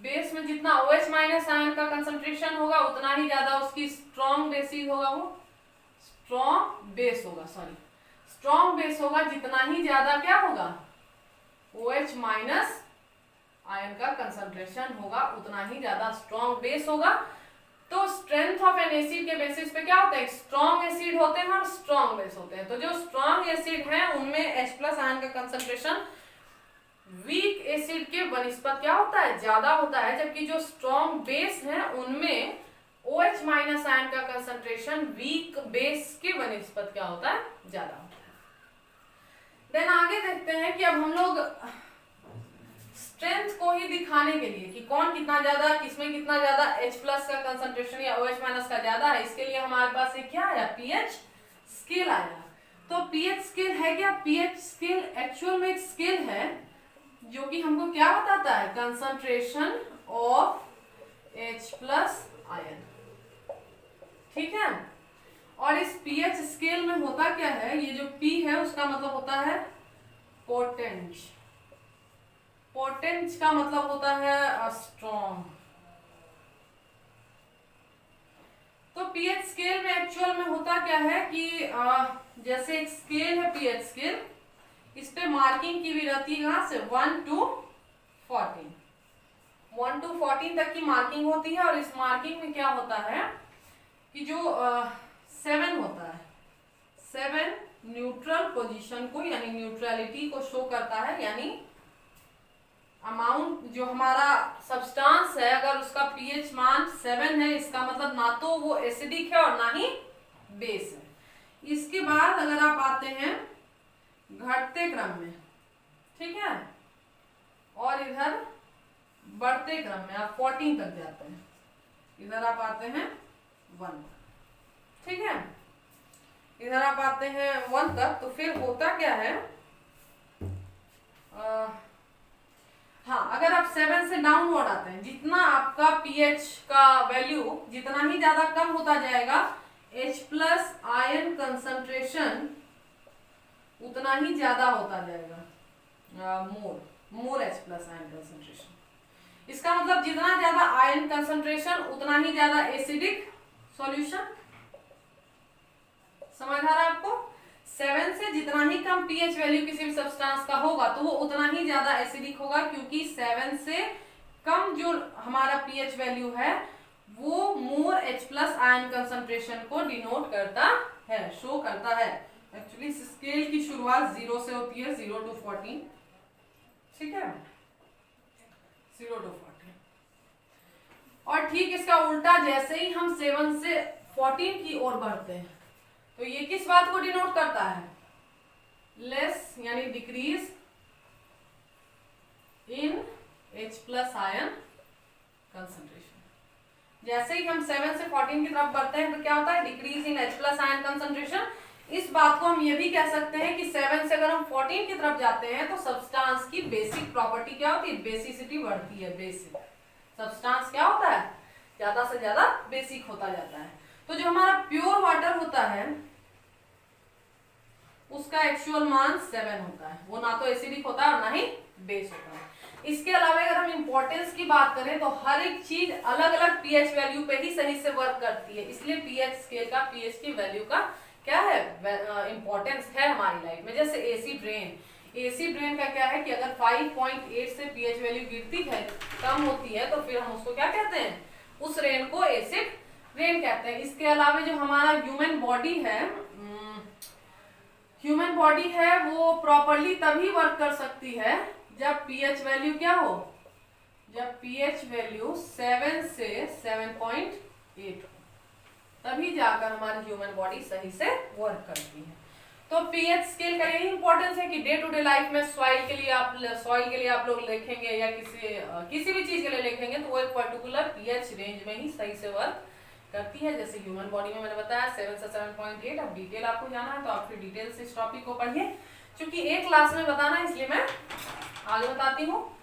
बेस में जितना OH- आयन का कंसंट्रेशन होगा उतना ही ज्यादा उसकी स्ट्रॉन्ग बेसिस होगा, वो स्ट्रॉन्ग बेस होगा, सॉरी स्ट्रॉन्ग बेस होगा, जितना ही ज्यादा क्या होगा OH- आयन का कंसंट्रेशन होगा उतना ही ज्यादा स्ट्रॉन्ग बेस होगा। तो स्ट्रेंथ ऑफ एन एसिड के बेसिस पे क्या होता है, स्ट्रॉन्ग एसिड होते हैं और स्ट्रॉन्ग बेस होते हैं। तो जो स्ट्रॉन्ग एसिड है उनमें H+ आयन का कंसंट्रेशन वीक एसिड के बनिस्पत क्या होता है, ज्यादा होता है, जबकि जो स्ट्रॉन्ग बेस है उनमें OH- आयन का कंसंट्रेशन वीक बेस के बनिस्पत क्या होता है, ज्यादा होता है। देन आगे देखते हैं कि अब हम लोग स्ट्रेंथ को ही दिखाने के लिए कि कौन कितना ज्यादा, किसमें कितना ज्यादा H+ का कंसंट्रेशन या OH- का ज्यादा है, इसके लिए हमारे पास एक क्या आया, pH स्केल आया। तो pH स्केल है क्या, pH स्केल एक्चुअल में एक स्केल है जो कि हमको क्या बताता है, कंसंट्रेशन ऑफ H+ आयन, ठीक है। और इस pH स्केल में होता क्या है, ये जो P है उसका मतलब होता है पोटेंस, पोटेंस का मतलब होता है स्ट्रॉन्ग। तो pH स्केल में एक्चुअल में होता क्या है कि जैसे एक स्केल है pH स्केल, इस पे मार्किंग की भी रहती है, कहां से 1 to 14, 1 to 14 तक की मार्किंग होती है। और इस मार्किंग में क्या होता है कि जो 7 होता है, 7 न्यूट्रल पोजीशन को यानी न्यूट्रलिटी को शो करता है, यानी अमाउंट जो हमारा सब्सटेंस है अगर उसका pH मान 7 है, इसका मतलब ना तो वो एसिडिक है और ना ही बेस है। इसके बाद अगर आप आते हैं घटते क्रम में, ठीक है, और इधर बढ़ते क्रम में आप 14 तक जाते हैं, इधर आप आते हैं 1, ठीक है, इधर आप आते हैं 1 तक। तो फिर होता क्या है, हाँ अगर आप 7 से डाउनवर्ड आते हैं, जितना आपका pH का वैल्यू जितना ही ज्यादा कम होता जाएगा H+ आयन कंसंट्रेशन उतना ही ज्यादा होता जाएगा, मोर H+ आयन कंसंट्रेशन। इसका मतलब जितना ज्यादा आयन कंसंट्रेशन उतना ही ज्यादा एसिडिक सॉल्यूशन। समझ आ रहा है आपको, 7 से जितना ही कम pH वैल्यू किसी भी सब्सटेंस का होगा तो वो उतना ही ज्यादा एसिडिक होगा, क्योंकि 7 से कम जो हमारा pH वैल्यू है वो मोर H+ आयन कंसंट्रेशन को डिनोट करता है, शो करता है। एक्चुअली इस स्केल की शुरुआत 0 से होती है, 0 to 14, ठीक है, 0 to 14। और ठीक इसका उल्टा, जैसे ही हम 7 से 14 की ओर बढ़ते हैं तो ये किस बात को डिनोट करता है? लेस यानी decrease in H+ ion concentration. जैसे ही हम 7 से 14 की तरफ बढ़ते हैं तो क्या होता है? Decrease in H+ ion concentration. इस बात को हम ये भी कह सकते हैं कि 7 से अगर हम 14 की तरफ जाते हैं तो सब्सटेंस की बेसिक प्रॉपर्टी क्या होती है? बेसिसिटी बढ़ती है। बेसिक सब्सटेंस क्या होता है? ज्यादा से ज्यादा बेसिक होता जाता है। तो जो हमारा प्योर वाटर होता है उसका एक्चुअल मान 7 होता है। वो ना तो एसिडिक होता है और ना ही बेस होता है। इसके अलावा अगर हम इंपॉर्टेंस की बात करें तो हर एक चीज अलग अलग पीएच वैल्यू पे ही सही से वर्क करती है। इसलिए पीएच स्केल का, पीएच की वैल्यू का क्या है? इंपॉर्टेंस है हमारी लाइफ में। जैसे एसिड रेन, एसिड रेन का क्या है कि अगर 5.8 से पीएच वैल्यू गिरती है, कम होती है, तो फिर हम उसको क्या कहते हैं? उस रेन को एसिड रेन कहते हैं। इसके अलावा जो हमारा ह्यूमन बॉडी है वो प्रॉपरली तभी वर्क कर सकती है जब पीएच वैल्यू क्या हो? जब पीएच वैल्यू 7 से 7.8 हो, तभी जाकर हमारी ह्यूमन बॉडी सही से वर्क करती है। तो पीएच स्केल का यही इंपॉर्टेंस है कि डे टू डे लाइफ में सॉइल के लिए आप लोग लिखेंगे या किसी भी चीज के लिए लिखेंगे तो वो एक पर्टिकुलर पीएच रेंज में ही सही से वर्क करती है। जैसे ह्यूमन बॉडी में मैंने बताया 7 से 7.8। अब डिटेल आपको जाना है तो आप फिर डिटेल से इस टॉपिक को पढ़िए, क्योंकि एक क्लास में बताना है इसलिए मैं आगे बताती हूँ,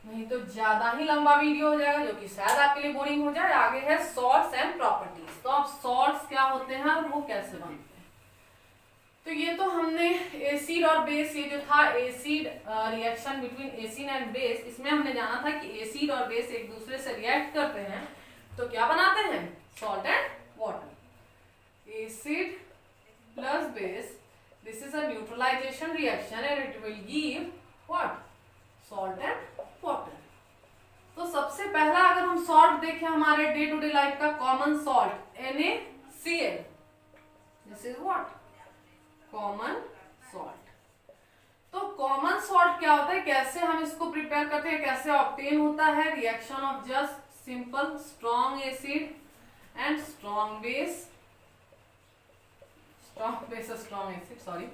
नहीं तो ज्यादा ही लंबा वीडियो हो जाएगा जो कि शायद आपके लिए बोरिंग हो जाए। आगे है सॉल्ट्स एंड प्रॉपर्टीज। तो अब सॉल्ट्स क्या होते हैं और वो कैसे बनते हैं? तो ये तो हमने एसिड और बेस, ये जो था acid reaction between acid and base, इसमें हमने जाना था कि एसिड और बेस एक दूसरे से रिएक्ट करते हैं तो क्या बनाते हैं? Salt and water. Acid plus base, this is a neutralisation reaction and it will give what? Salt and water. तो सबसे पहला अगर हम सॉल्ट देखें हमारे डे टू डे लाइफ का common salt NaCl, this is what? Common salt. तो common salt क्या होता है, कैसे हम इसको प्रिपेयर करते हैं, कैसे ऑब्टेन होता है? Reaction of just simple strong acid and strong base, strong acid sorry,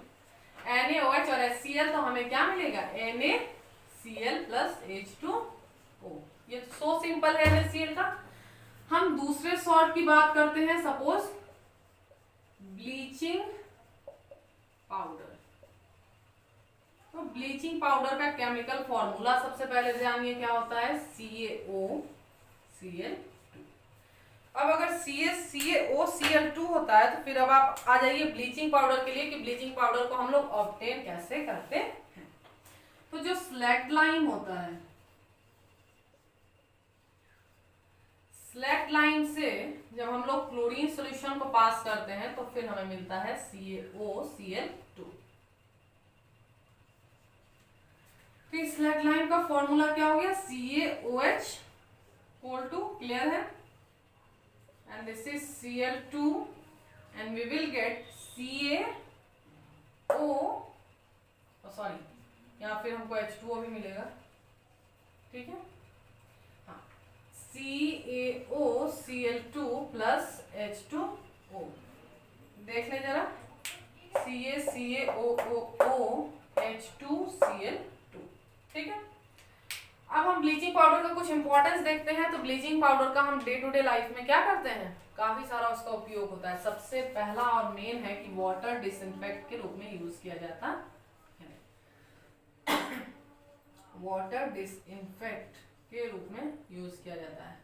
NaOH और HCl। तो हमें क्या मिलेगा? NaCl plus H2O। ये सो सिंपल है NaCl का। हम दूसरे सॉल्ट की बात करते हैं, सपोज ब्लीचिंग पाउडर। तो ब्लीचिंग पाउडर का केमिकल फॉर्मूला सबसे पहले जानिए क्या होता है? CaOCl2। अब अगर CaOCl2 होता है तो फिर अब आप आ जाइए ब्लीचिंग पाउडर के लिए कि ब्लीचिंग पाउडर को हम लोग ऑब्टेन कैसे करते हैं। तो जो स्लैक्ड होता है, स्लैक्ड लाइन से जब हम लोग क्लोरीन सॉल्यूशन को पास करते हैं तो फिर हमें मिलता है CaOCl2। तो इस स्लैक्ड लाइन का फॉर्मूला क्या हो गया? CaOH whole 2, क्लियर है? and this is Cl2 and we will get CaO, sorry यहाँ फिर हमको H2O भी मिलेगा, ठीक है? हाँ, CaOCl2 प्लस H2O। देख ले जरा, CaCaOOH2Cl2, ठीक है? अब हम ब्लीचिंग पाउडर का कुछ इंपॉर्टेंस देखते हैं। तो ब्लीचिंग पाउडर का हम डे टू डे लाइफ में क्या करते हैं? काफी सारा उसका उपयोग होता है। सबसे पहला और मेन है कि वाटर डिसइंफेक्ट के रूप में यूज किया जाता है। वाटर डिसइंफेक्ट के रूप में यूज किया जाता है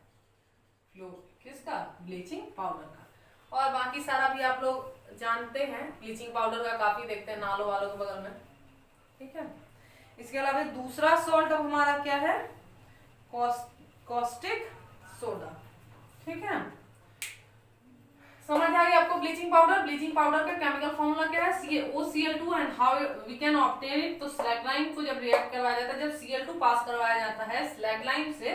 किसका? ब्लीचिंग पाउडर का। और बाकी सारा भी आप लोग जानते हैं, ब्लीचिंग पाउडर का काफी देखते हैं नालों वालों के बगल में, ठीक है? इसके अलावा दूसरा सॉल्ट अब हमारा क्या है? कॉस्टिक सोडा, ठीक है? समझ आ गया आपको ब्लीचिंग पाउडर? ब्लीचिंग पाउडर का केमिकल फॉर्मूला क्या है? CaOCl2 and how we can obtain it. तो स्लैग लाइन को जब रिएक्ट करवाया जाता है, जब Cl2 पास करवाया जाता है स्लैग लाइन से,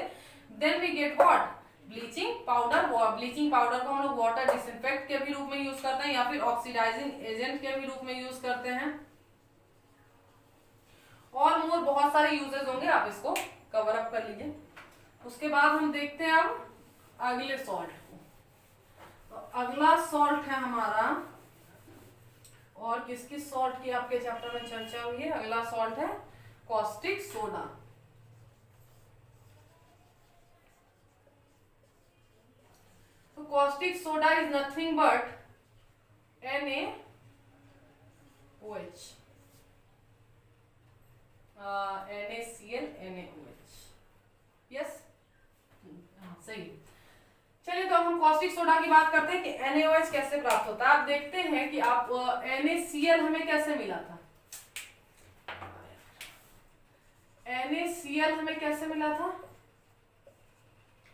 then we get what? Bleaching powder. Bleaching powder को हम लोग वाटर डिसइंफेक्ट के भी रूप में यूज करते हैं या फिर ऑक्सीडाइजिंग एजेंट के भी रूप में यूज करते हैं। और मोर बहुत सारे यूजेस होंगे, आप इसको कवर अप कर लीजिए। उसके बाद हम देखते हैं अब अगले सॉल्ट को। तो अगला सॉल्ट है हमारा, और किस किस सॉल्ट की आपके चैप्टर में चर्चा हुई है? अगला सॉल्ट है कॉस्टिक सोडा। तो caustic soda is nothing but NaOH, NaCl NaOH। Yes, सही। चलिए, तो अब हम कॉस्टिक सोडा की बात करते हैं कि NaOH कैसे प्राप्त होता है। आप देखते हैं कि आप NaCl हमें कैसे मिला था? NaCl हमें कैसे मिला था?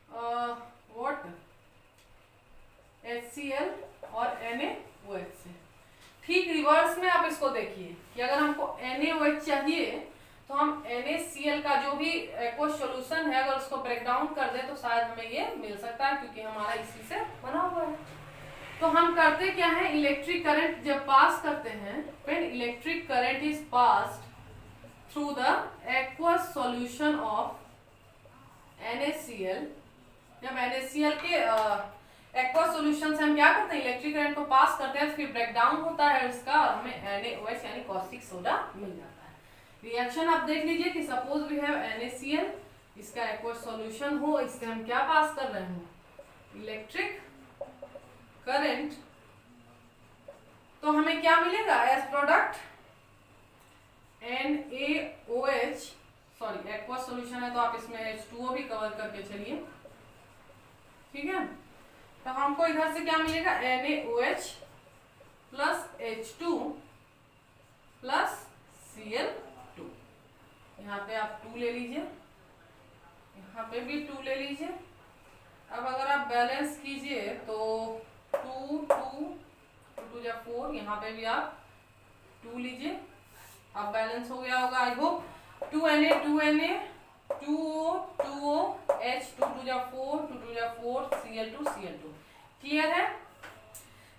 व्हाट? HCl और NaOH से। ठीक रिवर्स में आप इसको देखिए कि अगर हमको NaOH चाहिए तो हम NaCl का जो भी एक्वस सॉल्यूशन है, अगर उसको ब्रेक डाउन कर दें तो शायद हमें ये मिल सकता है, क्योंकि हमारा इसी से बना हुआ है। तो हम करते क्या है, इलेक्ट्रिक करंट जब पास करते हैं, when electric current is passed through the aqueous solution of NaCl, जब NaCl के एक्वा सॉल्यूशन से हम क्या करते हैं, इलेक्ट्रिक करंट को पास करते हैं, फिर ब्रेक डाउन होता है इसका और हमें NaOH यानी कॉस्टिक सोडा मिल जाता है। रिएक्शन आप देख लीजिए कि सपोज वी हैव NaCl, इसका एक्वा सॉल्यूशन हो, इससे हम क्या पास कर रहे हैं, इलेक्ट्रिक करंट। तो हमें क्या मिलेगा as product, NaOH, sorry aqua solution है तो आप इसमें H2O भी कवर करके चलिए, ठीक है। तो हमको इधर से क्या मिलेगा, NaOH plus H2 plus Cl2। यहाँ पे आप 2 ले लीजिए, यहाँ पे भी 2 ले लीजिए। अब अगर आप बैलेंस कीजिए तो 2 2 2 या 4, यहाँ पे भी आप 2 लीजिए। अब बैलेंस हो गया होगा I hope. 2Na 2Na 2O 2O H 2 2 या 4 2 2 या 4 Cl2 Cl2। क्लियर है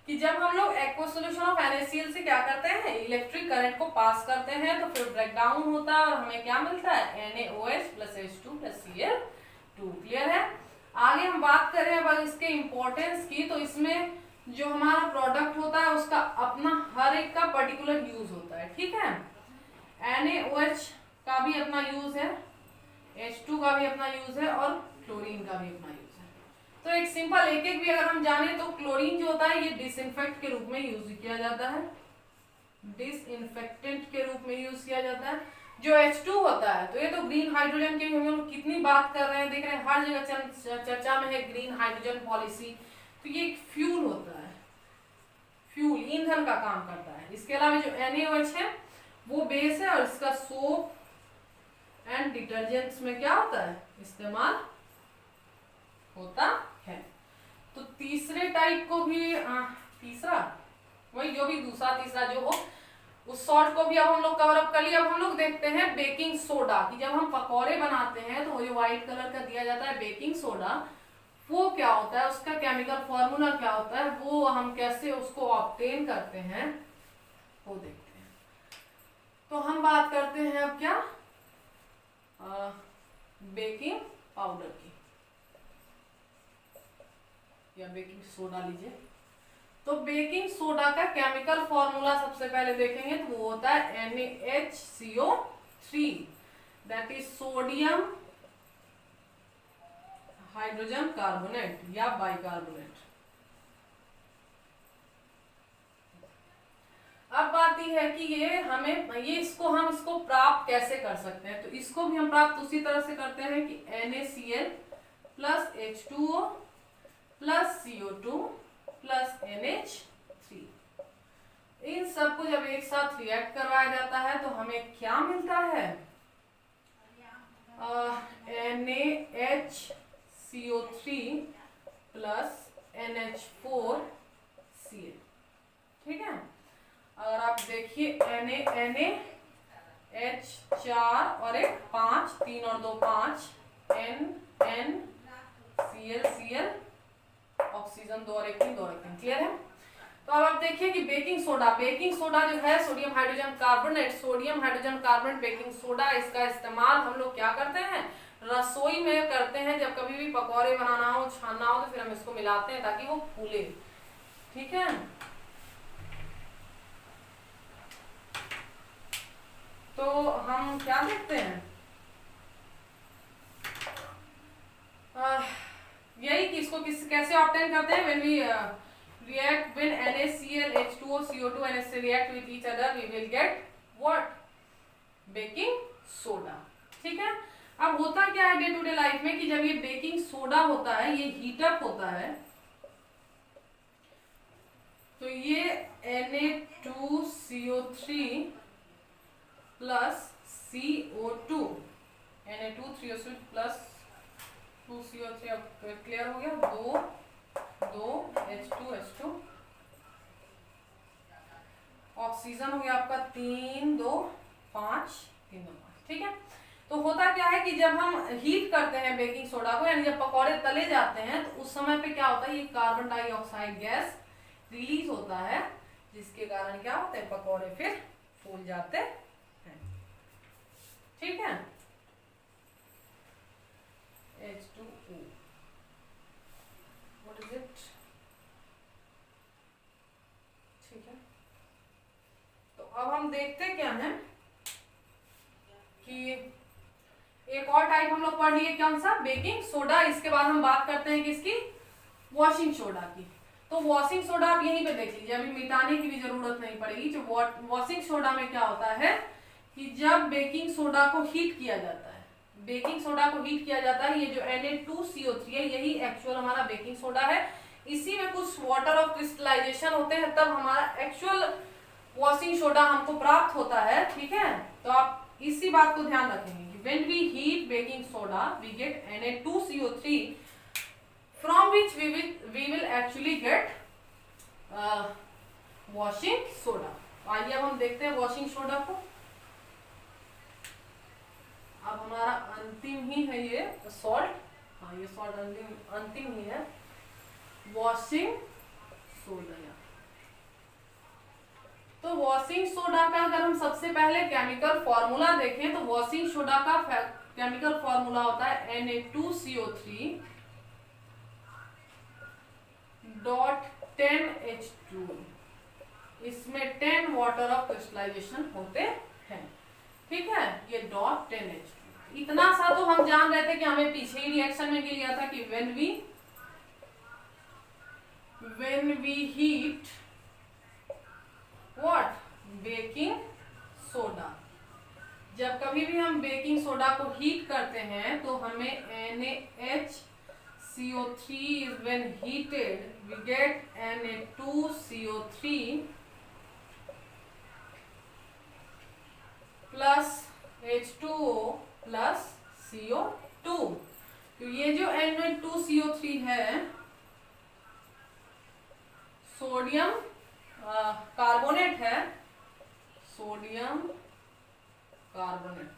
कि जब हम लोग एक्वा सॉल्यूशन ऑफ NaCl से क्या करते हैं, इलेक्ट्रिक करंट को पास करते हैं तो फिर ब्रेक डाउन होता है और हमें क्या मिलता है, NaOH plus H2 plus Cl2। Clear है। आगे हम बात करें अब इसके इंपॉर्टेंस की, तो इसमें जो हमारा प्रोडक्ट होता है उसका अपना हर एक का पर्टिकुलर यूज होता है, ठीक है। NaOH का भी अपना यूज है, H2 का भी अपना यूज है और क्लोरीन का भी अपना यूज है। तो एक सिंपल एक एक भी अगर हम जाने तो क्लोरीन जो होता है ये डिसइंफेक्ट के रूप में यूज किया जाता है, डिसइंफेक्टेंट के रूप में यूज किया जाता है। जो H2 होता है तो ये तो ग्रीन हाइड्रोजन की हम लोग कितनी बात कर रहे हैं, देख रहे हैं हर जगह चर्चा में है ग्रीन हाइड्रोजन पॉलिसी। तो ये एक फ्यूल होता है, फ्यूल ईंधन का काम करता है। इसके अलावा जो NaOH है वो बेस है और इसका सोप एंड डिटर्जेंट्स में क्या होता है, इस्तेमाल होता है। तो तीसरे टाइप को भी तीसरा वही जो भी दूसरा तीसरा जो हो उस सॉल्ट को भी अब हम लोग कवर अप कर लिया। अब हम लोग देखते हैं बेकिंग सोडा की। जब हम पकौड़े बनाते हैं तो वो जो व्हाइट कलर का दिया जाता है बेकिंग सोडा, वो क्या होता है, उसका केमिकल फॉर्मूला क्या होता है, वो हम कैसे उसको ऑब्टेन करते हैं वो देखते हैं। तो हम बात करते हैं अब क्या, बेकिंग पाउडर की या बेकिंग सोडा लीजिए। तो बेकिंग सोडा का केमिकल फॉर्मूला सबसे पहले देखेंगे तो वो होता है NaHCO3, that is sodium hydrogen carbonate या बाइकार्बोनेट। अब बात यह है कि हम इसको प्राप्त कैसे कर सकते हैं। तो इसको भी हम प्राप्त उसी तरह से करते हैं कि NaCl plus H2O plus CO2 plus NH3, इन सबको जब एक साथ रिएक्ट करवाया जाता है तो हमें क्या मिलता है, NaHCO3 प्लस NH4Cl, ठीक है। अगर आप देखिए NaH4 और एक 5, 3 और 2 5, NCl ऑक्सीजन 2 और 1 3, 2 और 1 3। क्लियर है। तो अब आप देखिए कि बेकिंग सोडा जो है sodium hydrogen carbonate baking soda, इसका इस्तेमाल हम लोग क्या करते हैं, रसोई में करते हैं, जब कभी भी पकौड़े बनाना हो, छानना हो, तो फिर हम इसको मिलाते हैं ताकि वो फूले। ठीक है, तो हम क्या देखते हैं, यही कि इसको कैसे ऑब्टेन करते हैं। When we react when NaCl H2O CO2 and NaCl react with each other we will get what? Baking soda. ठीक है, अब होता क्या है डे टू डे लाइफ में कि जब ये बेकिंग सोडा होता है, ये हीटअप होता है, तो ये Na2CO3 plus CO2 Na2CO3 plus 2CO3, अब क्लियर हो गया, दो H2 ऑक्सीजन हो गया आपका 3 2 5 3 2 5। ठीक है, तो होता क्या है कि जब हम हीट करते हैं बेकिंग सोडा को, यानी जब पकौड़े तले जाते हैं, तो उस समय पे क्या होता है, ये कार्बन डाइऑक्साइड गैस रिलीज होता है, जिसके कारण क्या होता है, पकौड़े फिर फूल जाते हैं। ठीक है, H2O व्हाट इज इट। ठीक है, तो अब हम देखते क्या है कि एक और टाइप हम लोग पढ़ लिए, कौन सा, बेकिंग सोडा। इसके बाद हम बात करते हैं किसकी, वॉशिंग सोडा की। तो वॉशिंग सोडा आप यहीं पे देख लीजिए, अभी मिटाने की भी जरूरत नहीं पड़ेगी। जो वॉशिंग सोडा में क्या होता है कि जब बेकिंग सोडा को हीट किया जाता है, बेकिंग सोडा को हीट किया जाता है, ये जो Na2CO3 है, यही एक्चुअल हमारा बेकिंग सोडा है। इसी में कुछ वाटर ऑफ क्रिस्टलाइजेशन होते हैं, तब हमारा एक्चुअल वॉशिंग सोडा हमको प्राप्त होता है। ठीक है, तो आप इसी बात को ध्यान रखेंगे कि when we heat baking soda we get Na2CO3 from which we will actually get washing soda। आइए अब हम देखते हैं वॉशिंग सोडा को। अब हमारा अंतिम ही है ये सॉल्ट, हाँ ये सॉल्ट अंतिम ही है, वॉशिंग सोडा। तो वॉशिंग सोडा का अगर हम सबसे पहले केमिकल फॉर्मूला देखें, तो वॉशिंग सोडा का केमिकल फॉर्मूला होता है Na2CO3 डॉट 10H2। इसमें 10 वाटर ऑफ क्रिस्टलाइजेशन होते हैं। ठीक है, ये डॉट 10H2। इतना सा तो हम जान रहे थे कि हमें पीछे ही रिएक्शन में लिया था कि when we heat what, baking soda. जब कभी भी हम बेकिंग सोडा को हीट करते हैं तो हमें NaHCO3 is when heated we get Na2CO3 plus H2O plus CO2। तो ये जो Na2CO3 है, सोडियम कार्बोनेट है, सोडियम कार्बोनेट,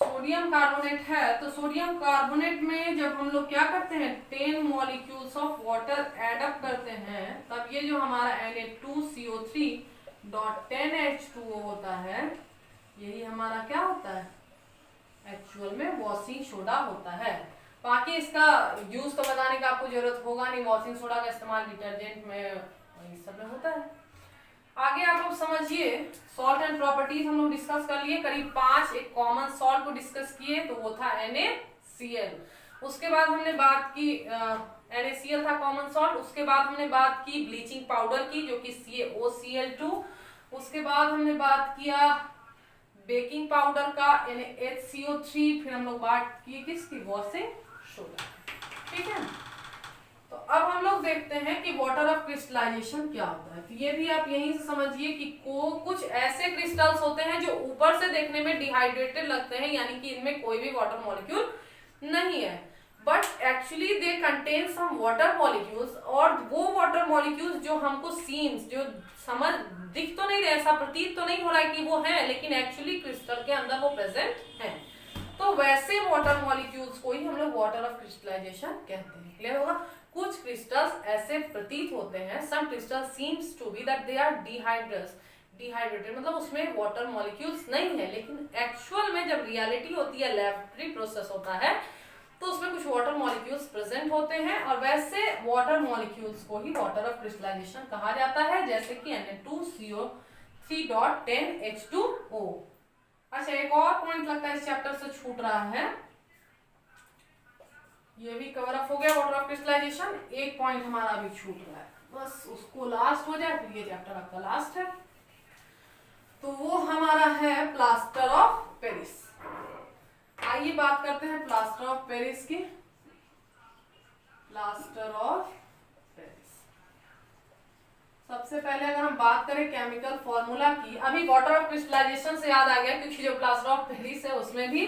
सोडियम कार्बोनेट है। तो सोडियम कार्बोनेट में जब हम लोग क्या करते हैं, 10 molecules of water add up करते हैं, तब ये जो हमारा Na2CO3 डॉट 10H2O होता है, यही हमारा क्या होता है, एक्चुअल में वॉशिंग सोडा होता है। बाकी इसका यूज तो बताने का आपको जरूरत होगा नहीं, वॉशिंग सोडा का इस्तेमाल डिटर्जेंट में इस सब में होता है। आगे आप लोग समझिए, सॉल्ट एंड प्रॉपर्टीज हम लोग डिस्कस कर लिए, करीब 5 एक कॉमन सॉल्ट को डिस्कस किए, तो वो था NaCl। उसके बाद हमने बात की NaCl था कॉमन सॉल्ट। उसके बाद हमने बात की ब्लीचिंग पाउडर की, जो कि CaOCl2। उसके बाद हमने बात किया बेकिंग पाउडर का NaHCO3। फिर हम लोग बात की किसकी, वॉशिंग सोडा। ठीक है, तो अब हम लोग देखते हैं कि वाटर ऑफ क्रिस्टलाइजेशन क्या होता है। तो ये भी आप यहीं से समझिए कि कुछ ऐसे क्रिस्टल्स होते हैं जो ऊपर से देखने में डिहाइड्रेटेड लगते हैं, यानी कि इनमें कोई भी वाटर मॉलिक्यूल नहीं है, but actually they contain some water molecules. और वो वाटर मॉलिक्यूल्स जो हमको सीम्स, जो समझ दिख तो नहीं रहे, ऐसा प्रतीत तो नहीं हो रहा है कि वो है, लेकिन एक्चुअली क्रिस्टल के अंदर वो प्रेजेंट है। तो वैसे वाटर मॉलिक्यूल्स को ही हम लोग वाटर ऑफ क्रिस्टलाइजेशन कहते हैं। क्लियर होगा, कुछ क्रिस्टल्स ऐसे प्रतीत होते हैं, some crystal seems to be that they are dehydrous. Dehydrated मतलब उसमें वाटर मॉलिक्यूल्स नहीं है, लेकिन एक्चुअल में जब रियलिटी होती है, लैबोरेटरी प्रोसेस होता है, तो उसमें कुछ वाटर मॉलिक्यूल्स प्रेजेंट होते हैं और वैसे वाटर मॉलिक्यूल्स को ही वाटर ऑफ क्रिस्टलाइजेशन कहा जाता है, जैसे कि Na2CO3.10H2O। अच्छा, एक और पॉइंट लगता है इस चैप्टर से छूट रहा है, ये भी कवर अप हो गया वाटर ऑफ क्रिस्टलाइजेशन। एक पॉइंट हमारा अभी छूट रहा है, बस उसको लास्ट हो जाए फिर ये चैप्टर आपका लास्ट है। तो वो हमारा है प्लास्टर ऑफ पेरिस। आइए बात करते हैं प्लास्टर ऑफ पेरिस की। प्लास्टर ऑफ पेरिस, सबसे पहले अगर हम बात करें केमिकल फॉर्मूला की, अभी वाटर ऑफ क्रिस्टलाइजेशन से याद आ गया क्योंकि जो प्लास्टर ऑफ पेरिस है उसमें भी,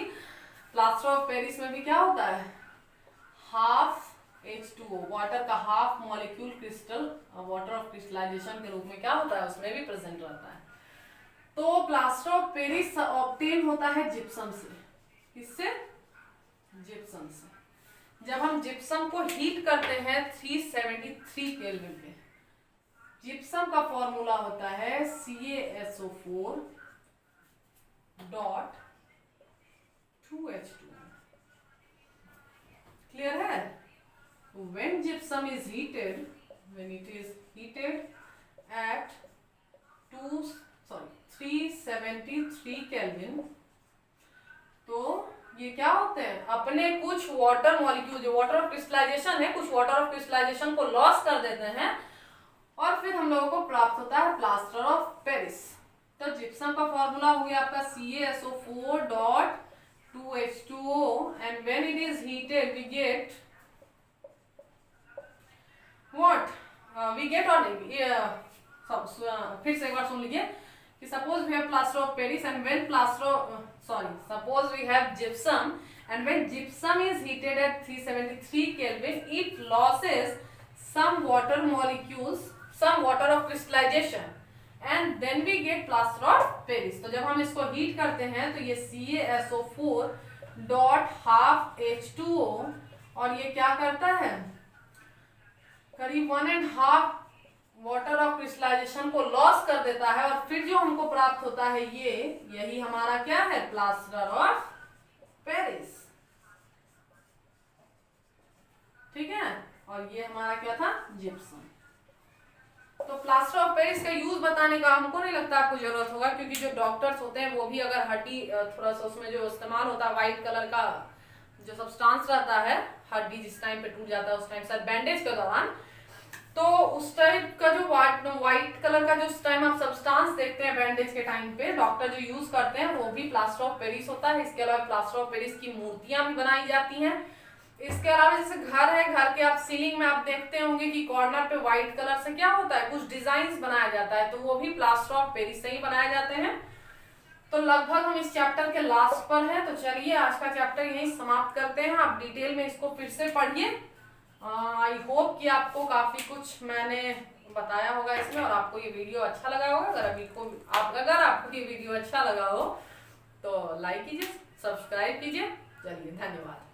प्लास्टर ऑफ पेरिस में भी क्या होता है, हाफ H2O, वाटर का half molecule crystal water of crystallisation के रूप में क्या होता है, उसमें भी प्रेजेंट रहता है। तो प्लास्टर ऑफ पेरिस ऑब्टेन होता है जिप्सम से। किससे? जिप्सम से। जब हम जिप्सम को हीट करते हैं 373 केल्विन पे, जिप्सम का फॉर्मूला होता है CaSO4.2H2। क्लियर है? When gypsum is heated, when it is heated at 373 kelvin, तो ये क्या होते हैं, अपने कुछ वाटर मॉलिक्यूल, जो वाटर ऑफ क्रिस्टलाइजेशन है, कुछ वाटर ऑफ क्रिस्टलाइजेशन को लॉस कर देते हैं और फिर हम लोगों को प्राप्त होता है प्लास्टर ऑफ पेरिस। तो जिप्सम का फॉर्मूला हो गया आपका CaSO4.2H2O and when it is heated we get what? We get or नहीं, फिर से एक बार सुन लीजिए कि suppose we have plaster of Paris and when suppose we have gypsum and when gypsum is heated at 373 Kelvin, it loses some water molecules, some water of crystallization and then we get plaster of Paris। तो जब हम इसको heat करते हैं तो ये CaSO4.12H2O और ये क्या करता है, करीब 1.5 वाटर ऑफ क्रिस्टलाइजेशन को लॉस कर देता है और फिर जो हमको प्राप्त होता है ये, यही हमारा क्या है, प्लास्टर ऑफ पेरिस। ठीक है, और ये हमारा क्या था, जिप्सम। तो प्लास्टर ऑफ पेरिस का यूज बताने का हमको नहीं लगता आपको जरूरत होगा, क्योंकि जो डॉक्टर्स होते हैं वो भी अगर हड्डी थोड़ा सा उसमें जो इस्तेमाल होता है, व्हाइट कलर का जो सब्सटेंस रहता है, हड्डी जिस टाइम पे टूट जाता है उस टाइम शायद बैंडेज के दौरान, तो उस टाइप का जो व्हाइट कलर का जो उस टाइम आप सब्सटेंस देखते हैं बैंडेज के टाइम पे डॉक्टर जो यूज करते हैं, वो भी प्लास्टर ऑफ पेरिस होता है। इसके अलावा प्लास्टर ऑफ पेरिस की मूर्तियां भी बनाई जाती हैं। इसके अलावा जैसे घर है, घर के आप सीलिंग में आप देखते होंगे कि कॉर्नर पे व्हाइट कलर से क्या होता है, कुछ डिजाइन बनाया जाता है, तो वो भी प्लास्टर ऑफ पेरिस से ही बनाए जाते हैं। तो लगभग हम इस चैप्टर के लास्ट पर हैं, तो चलिए आज का चैप्टर यहीं समाप्त करते हैं। आप डिटेल में इसको फिर से पढ़िए। आई होप कि आपको काफी कुछ मैंने बताया होगा इसमें और आपको ये वीडियो अच्छा लगा होगा। अगर आपको ये वीडियो अच्छा लगा हो तो लाइक कीजिए, सब्सक्राइब कीजिए। चलिए, धन्यवाद।